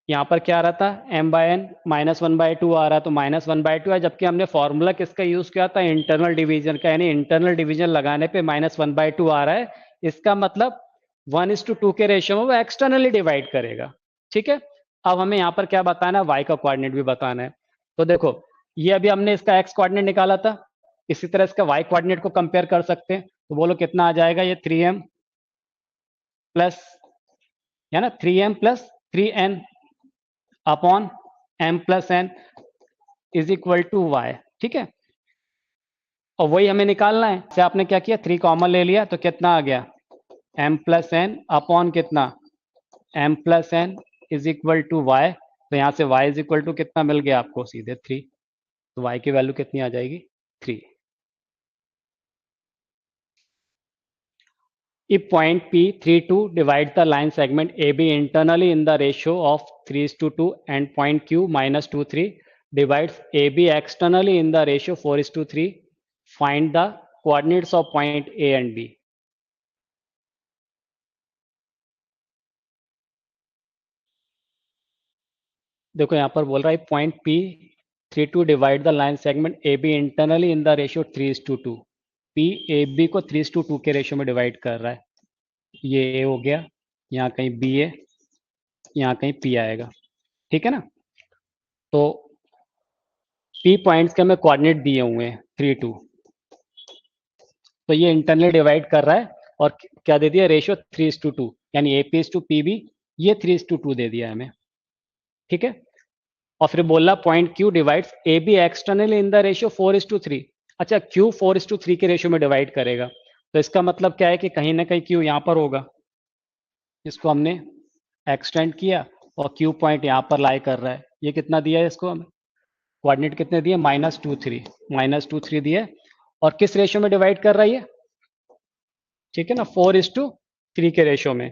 यहाँ पर क्या आ रहा था m/n -1/2 आ रहा है, तो -1/2 है, जबकि हमने फॉर्मूला किसका यूज किया था, इंटरनल डिवीजन का, यानी इंटरनल डिवीजन लगाने पे -1/2 आ रहा है। इसका मतलब 1:2 के रेशियो में वो एक्सटर्नली डिवाइड करेगा, ठीक है। अब हमें यहाँ पर क्या बताना है, y का कोऑर्डिनेट भी बताना है। तो देखो ये अभी हमने इसका x कोऑर्डिनेट निकाला था, इसी तरह इसका y कोऑर्डिनेट को कंपेयर कर सकते हैं। तो बोलो कितना आ जाएगा, ये 3m प्लस, है ना, 3m plus 3n upon m plus n is equal to y, ठीक है। और वही हमें निकालना है, से आपने क्या किया 3 कॉमन ले लिया, तो कितना आ गया m प्लस n अपॉन कितना m plus n is equal to y। तो यहाँ से y इज इक्वल टू कितना मिल गया आपको, सीधे 3। तो y की वैल्यू कितनी आ जाएगी 3। If point P32 divide the line segment AB internally in the ratio of 3:2 and point Q -23 divides AB externally in the ratio 4:3, find the coordinates of point A and B। देखो यहाँ पर बोल रहा है point P32 divide the line segment AB internally in the ratio 3:2। P AB को 3:2 के ratio में divide कर रहा है। ये A हो गया, यहाँ कहीं B है, यहाँ कहीं P आएगा, ठीक है ना। तो P पॉइंट्स के हमें कोऑर्डिनेट दिए हुए हैं 3:2। तो ये इंटरनली डिवाइड कर रहा है और क्या दे दिया, रेशियो 3:2, यानी AP/PB ये 3:2 दे दिया हमें, ठीक है। और फिर बोला point Q divides AB externally in the ratio 4:3। अच्छा, Q 4:3 के रेशियो में डिवाइड करेगा, तो इसका मतलब क्या है कि कहीं ना कहीं Q यहाँ पर होगा। इसको हमने एक्सटेंड किया और Q पॉइंट यहाँ पर लाई कर रहा है। ये कितना दिया है इसको हमें, कोऑर्डिनेट कितने दिए, -2, 3 दिए। और किस रेशियो में डिवाइड कर रहा है ये, ठीक है ना, 4:3 के रेशियो में।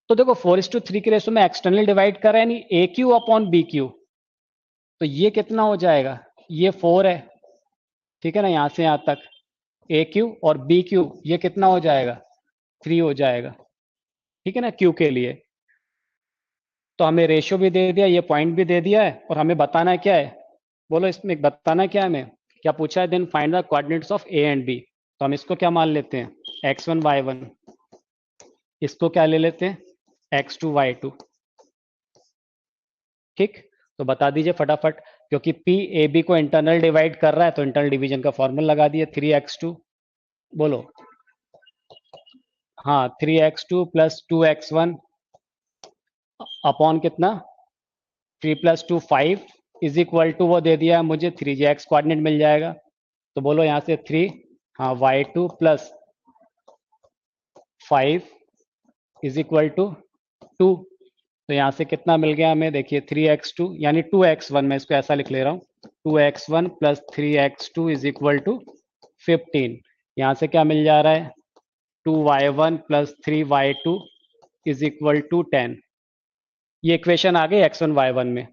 तो देखो 4:3 के रेशियो में एक्सटर्नल डिवाइड कर रहा है, यानी AQ अपॉन BQ। तो ये कितना हो जाएगा, ये 4 है, ठीक है ना, यहां से यहां तक AQ, और BQ ये कितना हो जाएगा, 3 हो जाएगा, ठीक है ना, Q के लिए। तो हमें रेशियो भी दे दिया, ये पॉइंट भी दे दिया है, और हमें बताना क्या है, बोलो इसमें बताना क्या है हमें, क्या पूछा है, then find the coordinates of A and B। तो हम इसको क्या मान लेते हैं, x1 y1, इसको क्या ले लेते हैं, x2 y2, ठीक। तो बता दीजिए फटाफट, क्योंकि P AB को इंटरनल डिवाइड कर रहा है तो इंटरनल डिवीजन का फॉर्मूला लगा दिए, 3x2, बोलो, हाँ 3x2 प्लस 2x1 अपॉन कितना, 3 + 2 5 इज इक्वल टू, वो दे दिया मुझे 3x कोऑर्डिनेट मिल जाएगा। तो बोलो यहाँ से 3, हाँ y2 plus 5 is equal to 2। तो यहाँ से कितना मिल गया हमें, देखिए 3x2 यानी 2x1, मैं इसको ऐसा लिख ले रहा हूँ, 2x1 plus 3x2 is equal to 15। यहाँ से क्या मिल जा रहा है, 2y1 plus 3y2 is equal to 10। ये इक्वेशन आ गई x1 y1 में,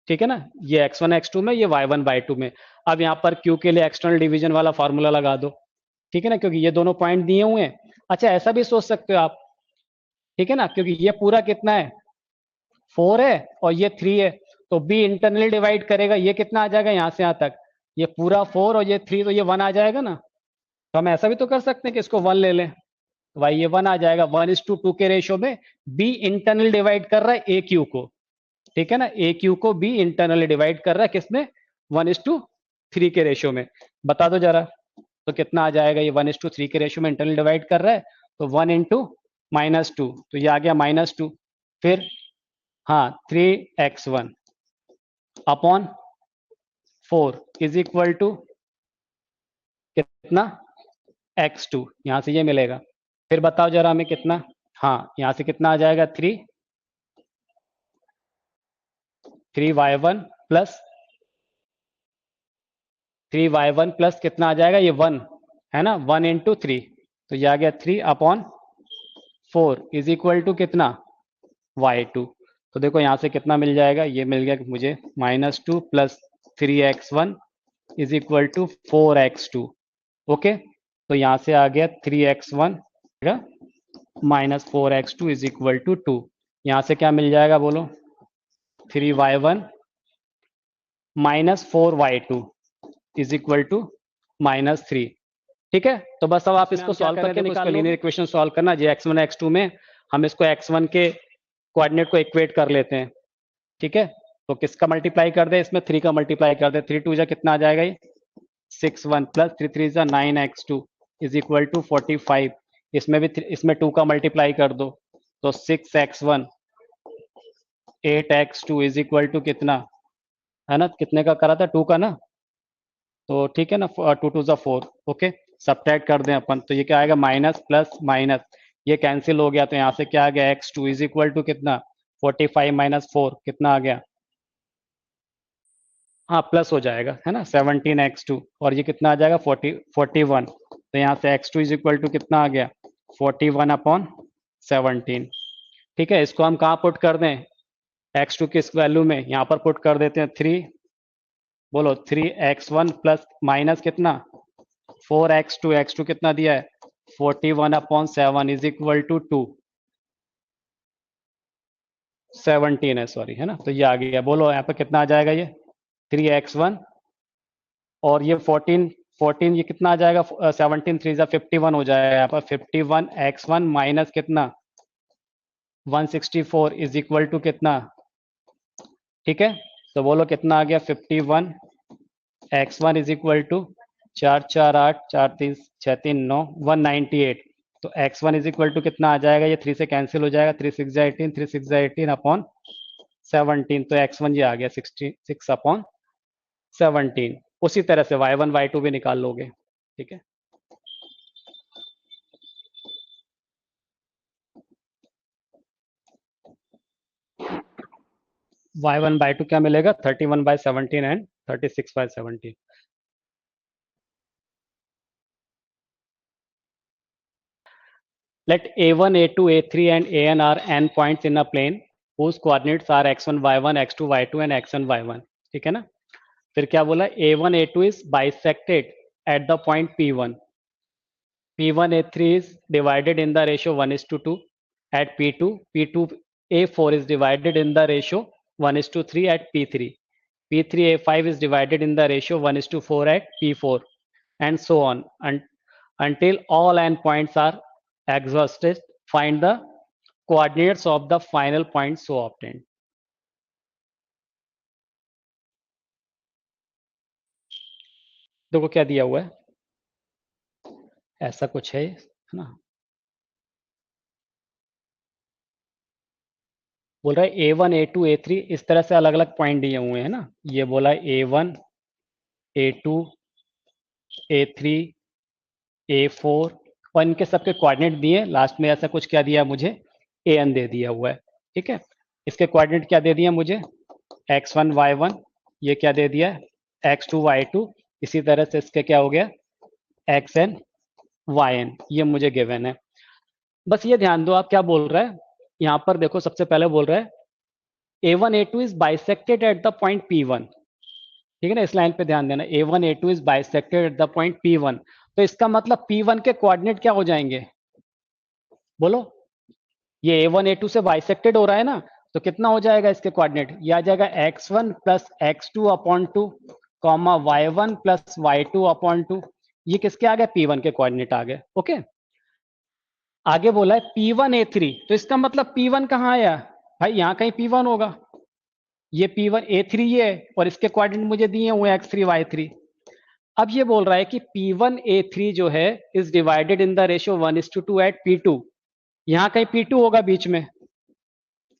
ठीक है ना, ये x1 x2 में, ये y1 y2 में। अब यहाँ पर Q के लिए एक्सटर्नल डिवीजन वाला फॉर्मूला लगा दो, ठीक है ना, क्योंकि ये दोनों पॉइंट दिए हुए हैं। अच्छा ऐसा भी सोच सकते हो आप, ठीक है ना, क्योंकि ये पूरा कितना है, 4 है और ये 3 है, तो B इंटरनली डिवाइड करेगा, ये कितना आ जाएगा यहाँ से यहाँ तक, ये पूरा 4 और ये 3, तो ये 1 आ जाएगा ना। तो हम ऐसा भी तो कर सकते हैं कि इसको 1 ले लें, भाई ये 1 आ जाएगा, 1:2 के रेशियो में B इंटरनल डिवाइड कर रहा है AQ को, ठीक है ना, AQ को B इंटरनली डिवाइड कर रहा है किसमें, 1:3 के रेशियो में। बता दो जरा, तो कितना आ जाएगा, ये 1:3 के रेशियो में इंटरनल डिवाइड कर रहा है, तो 1 × -2, तो ये आ गया -2। फिर हाँ 3x1 upon 4 is equal to कितना, x2, यहां से ये मिलेगा। फिर बताओ जरा हमें कितना, हाँ यहां से कितना आ जाएगा, 3y1 प्लस 3y1 प्लस कितना आ जाएगा, ये 1 है ना, 1 × 3, तो ये आ गया 3 अपॉन 4 इज इक्वल टू कितना, y2। तो देखो यहाँ से कितना मिल जाएगा, ये मिल गया मुझे -2 plus 3x1 is equal to 4x2। Okay, तो यहाँ से आ गया 3x1 -4x2 is equal to 2। यहाँ से क्या मिल जाएगा बोलो, 3y1 -4y2 is equal to -3, ठीक है। तो बस अब आप इसको सॉल्व करके निकाल, लीनियर इक्वेशन सॉल्व करना, जे x1 x2 में हम इसको x1 के कोऑर्डिनेट को इक्वेट कर लेते हैं, ठीक है। तो किसका मल्टीप्लाई कर दे, इसमें 3 का मल्टीप्लाई कर दे, 3 × 2 जा कितना आ जाएगा, ये 6 1 प्लस 3 3 जा 9x2 इज इक्वल टू 45। इसमें भी इसमें 2 का मल्टीप्लाई कर दो, तो 6x1 8x2 is equal to कितना, है ना, कितने का करा था, 2 का ना, तो ठीक है ना, 2 2 जा 4। ओके, सब्ट्रैक्ट कर दें अपन, तो ये क्या आएगा, माइनस प्लस माइनस, ये कैंसिल हो गया, तो यहाँ से क्या आ गया, x2 इज इक्वल टू कितना, 45 - 4 कितना आ गया, हाँ प्लस हो जाएगा, है ना, 17x2, और ये कितना आ जाएगा, 41। तो यहाँ से x2 इज इक्वल टू कितना आ गया, 41/17, ठीक है। इसको हम कहाँ पुट कर दें, x2 किस वैल्यू में, यहाँ पर पुट कर देते हैं 3, बोलो 3x1 प्लस माइनस कितना 4x2, x2 कितना दिया है 41/7 इज इक्वल टू 2, 17 है सॉरी, है ना, तो ये आ गया। बोलो यहाँ पर कितना आ जाएगा, ये 3x1 और ये 14 ये कितना आ जाएगा, 17 3 51 हो जाएगा, यहाँ पर 51x1 माइनस कितना 164 इज इक्वल टू कितना, ठीक है। तो बोलो कितना आ गया, 51x1 इज इक्वल टू 4 4 8 4 3 6 3 9 198। तो x1 इज इक्वल टू कितना आ जाएगा, ये 3 से कैंसिल हो जाएगा, 3 6 18, 3 6 18 अपॉन 17। तो x1 ये आ गया 66 अपॉन 17। उसी तरह से y1 y2 भी निकाल लोगे, ठीक है। y1 by 2 क्या मिलेगा, 31/17 and 36/17। Let a1, a2, a3 and an are n points in a plane whose coordinates are x1, y1, x2, y2 and xn, y1। ठीक है ना। फिर क्या बोला, a1, a2 is bisected at the point p1, p1, a3 is divided in the ratio 1:2 at p2, p2, a4 is divided in the ratio 1:3 at p3, p3, a5 is divided in the ratio 1:4 at p4, and so on until all n points are exhausted. Find the coordinates of the final point so obtained। देखो क्या दिया हुआ है, ऐसा कुछ है ना। बोल रहा है a1, a2, a3 इस तरह से अलग अलग पॉइंट दिए हुए हैं ना। ये बोला a1, a2, a3, a4 और इनके सबके कोऑर्डिनेट दिए, लास्ट में ऐसा कुछ क्या दिया मुझे, an दे दिया हुआ है। ठीक है, इसके कोऑर्डिनेट क्या दे दिया मुझे, x1, y1, ये क्या दे दिया x2, y2, इसी तरह से इसके क्या हो गया xn, yn, ये मुझे गिवन है। बस ये ध्यान दो आप क्या बोल रहा है यहां पर, देखो सबसे पहले बोल रहा है a1, a2 is bisected at the point p1। ठीक है ना, इस लाइन पे ध्यान देना, a1, a2 is bisected at the point p1। तो इसका मतलब p1 के कोऑर्डिनेट क्या हो जाएंगे, बोलो। ये a1, a2 से बाइसेक्टेड हो रहा है ना, तो कितना हो जाएगा इसके कोऑर्डिनेट, ये आ जाएगा x1 plus x2 upon 2 comma y1 plus y2 upon 2। ये किसके आ गए, p1 के कोऑर्डिनेट आ गए। ओके, आगे बोला है p1, a3, तो इसका मतलब p1 कहाँ आया भाई, यहां कहीं p1 होगा। ये p1, a3 ये है, और इसके कोऑर्डिनेट मुझे दिए हुए x3, y3। अब ये बोल रहा है कि p1, a3 जो है is divided in the ratio 1:2 at p2। यहां कहीं p2 होगा बीच में,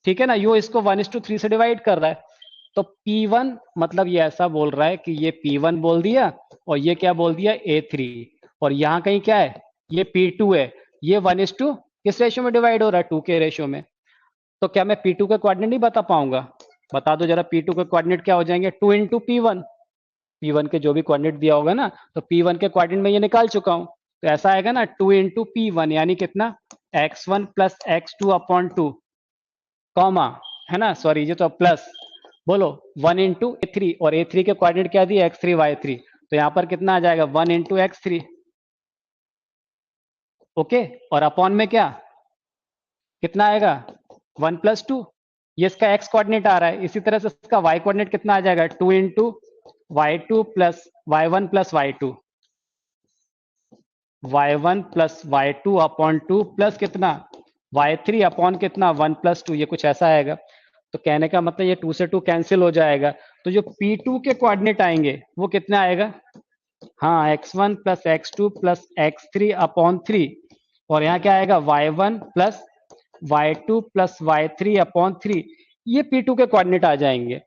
ठीक है ना, यो इसको 1:3 से डिवाइड कर रहा है। तो P1 मतलब ये ऐसा बोल रहा है कि ये P1 बोल दिया और ये क्या बोल दिया A3, और यहाँ कहीं क्या है, ये P2 है। ये 1:2 किस रेशियो में डिवाइड हो रहा है, 2 के रेशियो में। तो क्या मैं P2 के कोऑर्डिनेट नहीं बता पाऊंगा, बता दो जरा P2 के कोऑर्डिनेट क्या हो जाएंगे, 2 इंटू P1। P1 के जो भी कोऑर्डिनेट दिया होगा ना, तो P1 के कोऑर्डिनेट में ये निकाल चुका हूं, तो ऐसा आएगा ना 2 इंटू P1 यानी कितना, x1 plus x2 upon 2 comma, है ना, सॉरी ये तो प्लस, बोलो 1 इंटू ए3, और ए3 के कोऑर्डिनेट क्या दिए x3, y3, तो यहां पर कितना आ जाएगा 1 इंटू x3। ओके, और अपॉन में क्या कितना आएगा 1 प्लस 2, ये इसका x कोऑर्डिनेट आ रहा है। इसी तरह से इसका y कोऑर्डिनेट कितना आ जाएगा 2 into y2 plus y1 plus y2, y1 plus y2 upon 2 plus कितना y3 अपॉन कितना 1 प्लस 2, ये कुछ ऐसा आएगा। तो कहने का मतलब ये 2 से 2 कैंसिल हो जाएगा, तो जो P2 के कोऑर्डिनेट आएंगे वो कितना आएगा, हाँ x1 plus x2 plus x3 upon 3, और यहाँ क्या आएगा y1 plus y2 plus y3 upon 3, ये P2 के कोऑर्डिनेट आ जाएंगे।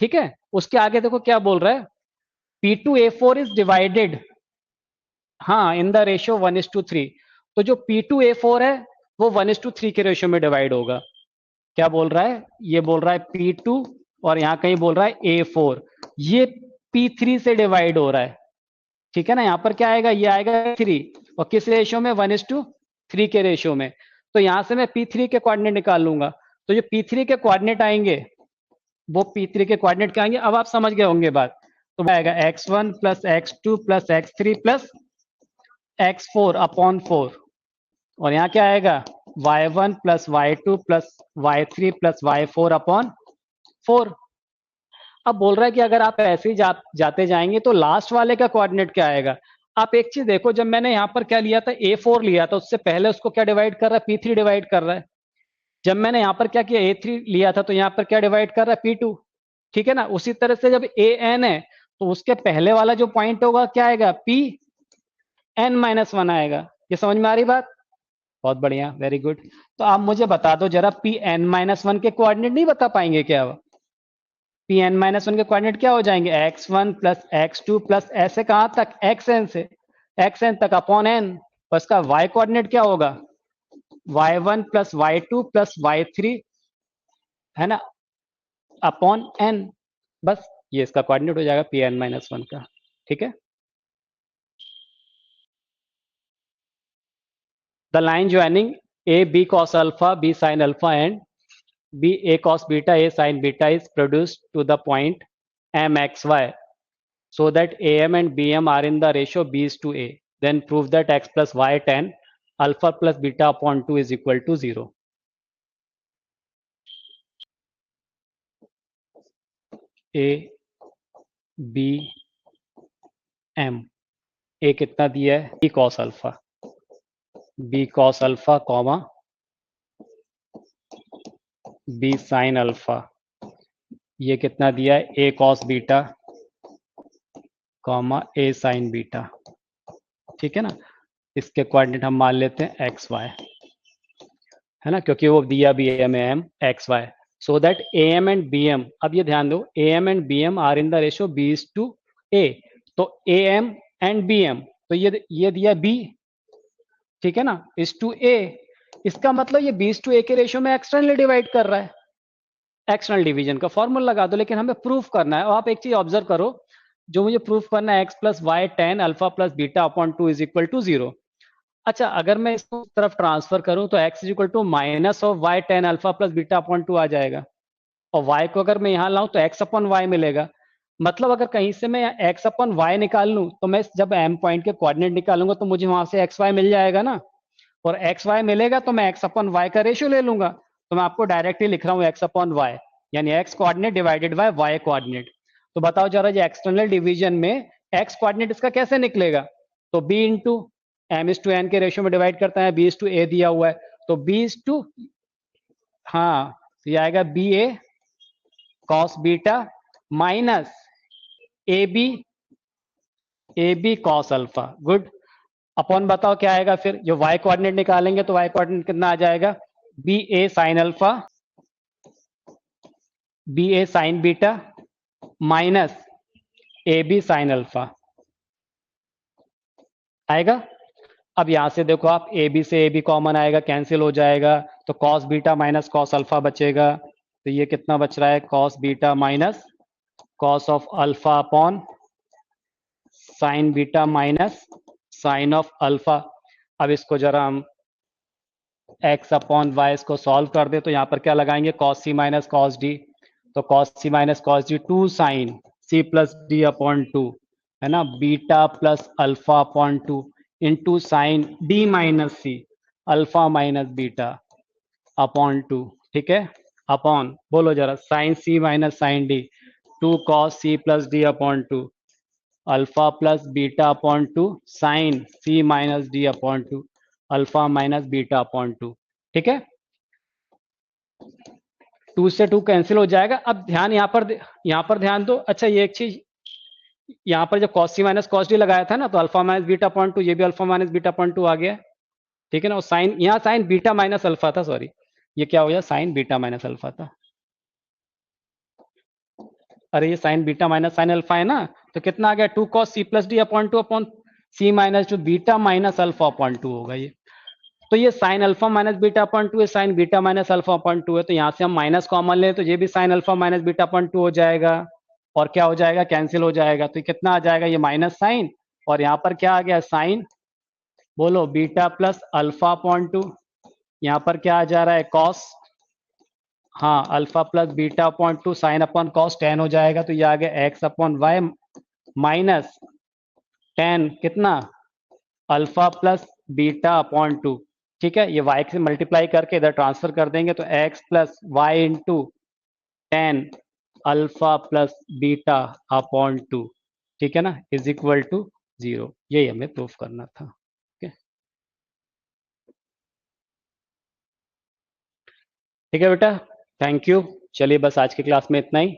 ठीक है, उसके आगे देखो क्या बोल रहा है, P2A4 इज डिवाइडेड, हाँ इन द रेशियो 1:3। तो जो P2A4 है वो 1:3 के रेशियो में डिवाइड होगा। क्या बोल रहा है, ये बोल रहा है P2 और यहां कहीं बोल रहा है A4, ये P3 से डिवाइड हो रहा है। ठीक है ना, यहां पर क्या आएगा, ये आएगा 3, और किस रेशियो में 1:3 के रेशियो में। तो यहां से मैं P3 के कोऑर्डिनेट निकाल लूंगा, तो जो P3 के कोऑर्डिनेट आएंगे वो P3 के कोऑर्डिनेट क्या आएंगे, अब आप समझ गए होंगे बात। तो आएगा x1 plus x2 plus x3 plus x4 upon 4, और यहाँ क्या आएगा y1 plus y2 plus y3 plus y4 upon 4। अब बोल रहा है कि अगर आप ऐसे ही जाते जाएंगे तो लास्ट वाले का कोऑर्डिनेट क्या आएगा। आप एक चीज देखो, जब मैंने यहाँ पर क्या लिया था A4 लिया था, उससे पहले उसको क्या डिवाइड कर रहा है, P3 डिवाइड कर रहा है। जब मैंने यहाँ पर क्या किया A3 लिया था, तो यहाँ पर क्या डिवाइड कर रहा है, P2। ठीक है ना, उसी तरह से जब AN है तो उसके पहले वाला जो पॉइंट होगा क्या आएगा, पी एन माइनस वन आएगा। ये समझ में आ रही बात? बहुत बढ़िया, वेरी गुड। तो आप मुझे बता दो जरा, पी एन माइनस वन के कोऑर्डिनेट नहीं बता पाएंगे क्या? पी एन माइनस वन के कोऑर्डिनेट क्या हो जाएंगे, X one plus X two plus ऐसे कहां तक, एक्स एन से एक्स एन तक अपॉन एन। और इसका वाई कोऑर्डिनेट क्या होगा, Y one plus Y two plus Y three, है ना, अपॉन एन। बस ये इसका कोऑर्डिनेट हो जाएगा पी एन माइनस वन का। ठीक है। The line joining A B cos alpha B sine alpha and b a cos beta a sin beta is produced to the point mxy so that am and bm are in the ratio b is to a. Then prove that x plus y tan alpha plus beta upon 2 is equal to 0. a b m, a कितना दिया है, b cos alpha, b cos alpha comma b sin alpha, ये कितना दिया है, a cos beta comma a sin beta. ठीक है ना, इसके कोऑर्डिनेट हम मान लेते हैं एक्स वाई, है ना, क्योंकि वो दिया भी है हमें M X Y, so that A M and B M, अब ये ध्यान दो, A M and B M are in the ratio B is to A. तो A M and B M, तो ये दिया बी, ठीक है ना, इज टू ए। इसका मतलब ये बी इज टू ए के रेशियो में एक्सटर्नली डिवाइड कर रहा है। एक्सटर्नल डिवीजन का फॉर्मूला लगा दो, लेकिन हमें प्रूफ करना है। और आप एक चीज ऑब्जर्व करो, जो मुझे प्रूफ करना है, X plus Y tan alpha plus beta upon two is equal to zero. अच्छा, अगर मैं इसको उस तरफ ट्रांसफर करूं तो x is equal to minus of Y tan alpha plus beta upon two आ जाएगा। और y को अगर मैं यहां लाऊं तो x अपॉन वाई मिलेगा। मतलब अगर कहीं से मैं x अपॉन वाई निकाल लूं, तो मैं जब m पॉइंट के कोऑर्डिनेट निकालूंगा तो मुझे वहां से एक्स वाई मिल जाएगा ना। और एक्स वाई मिलेगा तो मैं x अपॉन वाई का रेशियो ले लूंगा। तो मैं आपको डायरेक्टली लिख रहा हूँ x अपॉन वाई, यानी x coordinate divided by y coordinate. तो बताओ जरा, ये एक्सटर्नल डिवीजन में x कोऑर्डिनेट इसका कैसे निकलेगा? तो b into M is to N के रेशियो में डिवाइड करता है, बी इज टू ए दिया हुआ है, तो बी इज टू, हाँ, तो ये आएगा B A cos beta minus A B cos alpha. Good. Upon बताओ क्या आएगा फिर, जो y कोऑर्डिनेट निकालेंगे तो y कोऑर्डिनेट कितना आ जाएगा, B A sine alpha B A sine beta minus A B sine alpha आएगा। अब यहां से देखो आप, ए बी से ए बी कॉमन आएगा, कैंसिल हो जाएगा, तो cos beta minus cos alpha बचेगा। तो ये कितना बच रहा है, cos beta minus cos of alpha upon sine beta minus sine of alpha. अब इसको जरा हम एक्स अपॉन वाई इसको सॉल्व कर दे, तो यहाँ पर क्या लगाएंगे, cos C minus cos D. तो cos C minus cos D, two sine C plus D upon two, है ना, beta plus alpha upon two into sine D minus C alpha minus beta upon two. ठीक है, upon बोलो जरा, sine C minus sine D, two cos C plus D upon two alpha plus beta upon two sine C minus D upon two alpha minus beta upon two. ठीक है, to से to cancel हो जाएगा। अब ध्यान यहाँ पर ध्यान दो। अच्छा, ये एक चीज, यहाँ पर जब cos C minus cos D लगाया था ना, तो alpha minus beta upon two, ये भी alpha minus beta upon two आ गया। ठीक है ना, और साइन, यहाँ साइन बीटा माइनस अल्फा था, सॉरी, ये क्या हो गया, साइन बीटा माइनस अल्फा था। अरे ये sine beta minus sine alpha है ना, तो कितना आ गया, two cos C plus D upon two upon C minus two beta minus alpha upon two होगा ये। तो ये sine alpha minus beta upon two है, sine beta minus alpha upon two है, तो यहाँ से हम माइनस कॉमन ले तो ये भी sign alpha minus beta upon to हो जाएगा। और क्या हो जाएगा, कैंसिल हो जाएगा। तो कितना आ जाएगा, ये माइनस साइन, और यहाँ पर क्या आ गया, साइन, बोलो, beta plus alpha upon two, यहाँ पर क्या आ जा रहा है, कॉस, हाँ, alpha plus beta upon two sine upon cos tan हो जाएगा। तो ये आ गया X upon Y minus tan, कितना, alpha plus beta upon two. ठीक है, ये y से मल्टीप्लाई करके इधर ट्रांसफर कर देंगे, तो x plus Y into tan alpha plus beta upon two, ठीक है ना, इज इक्वल टू जीरो। यही हमें प्रूफ करना था। ठीक है बेटा, थैंक यू। चलिए बस आज की क्लास में इतना ही।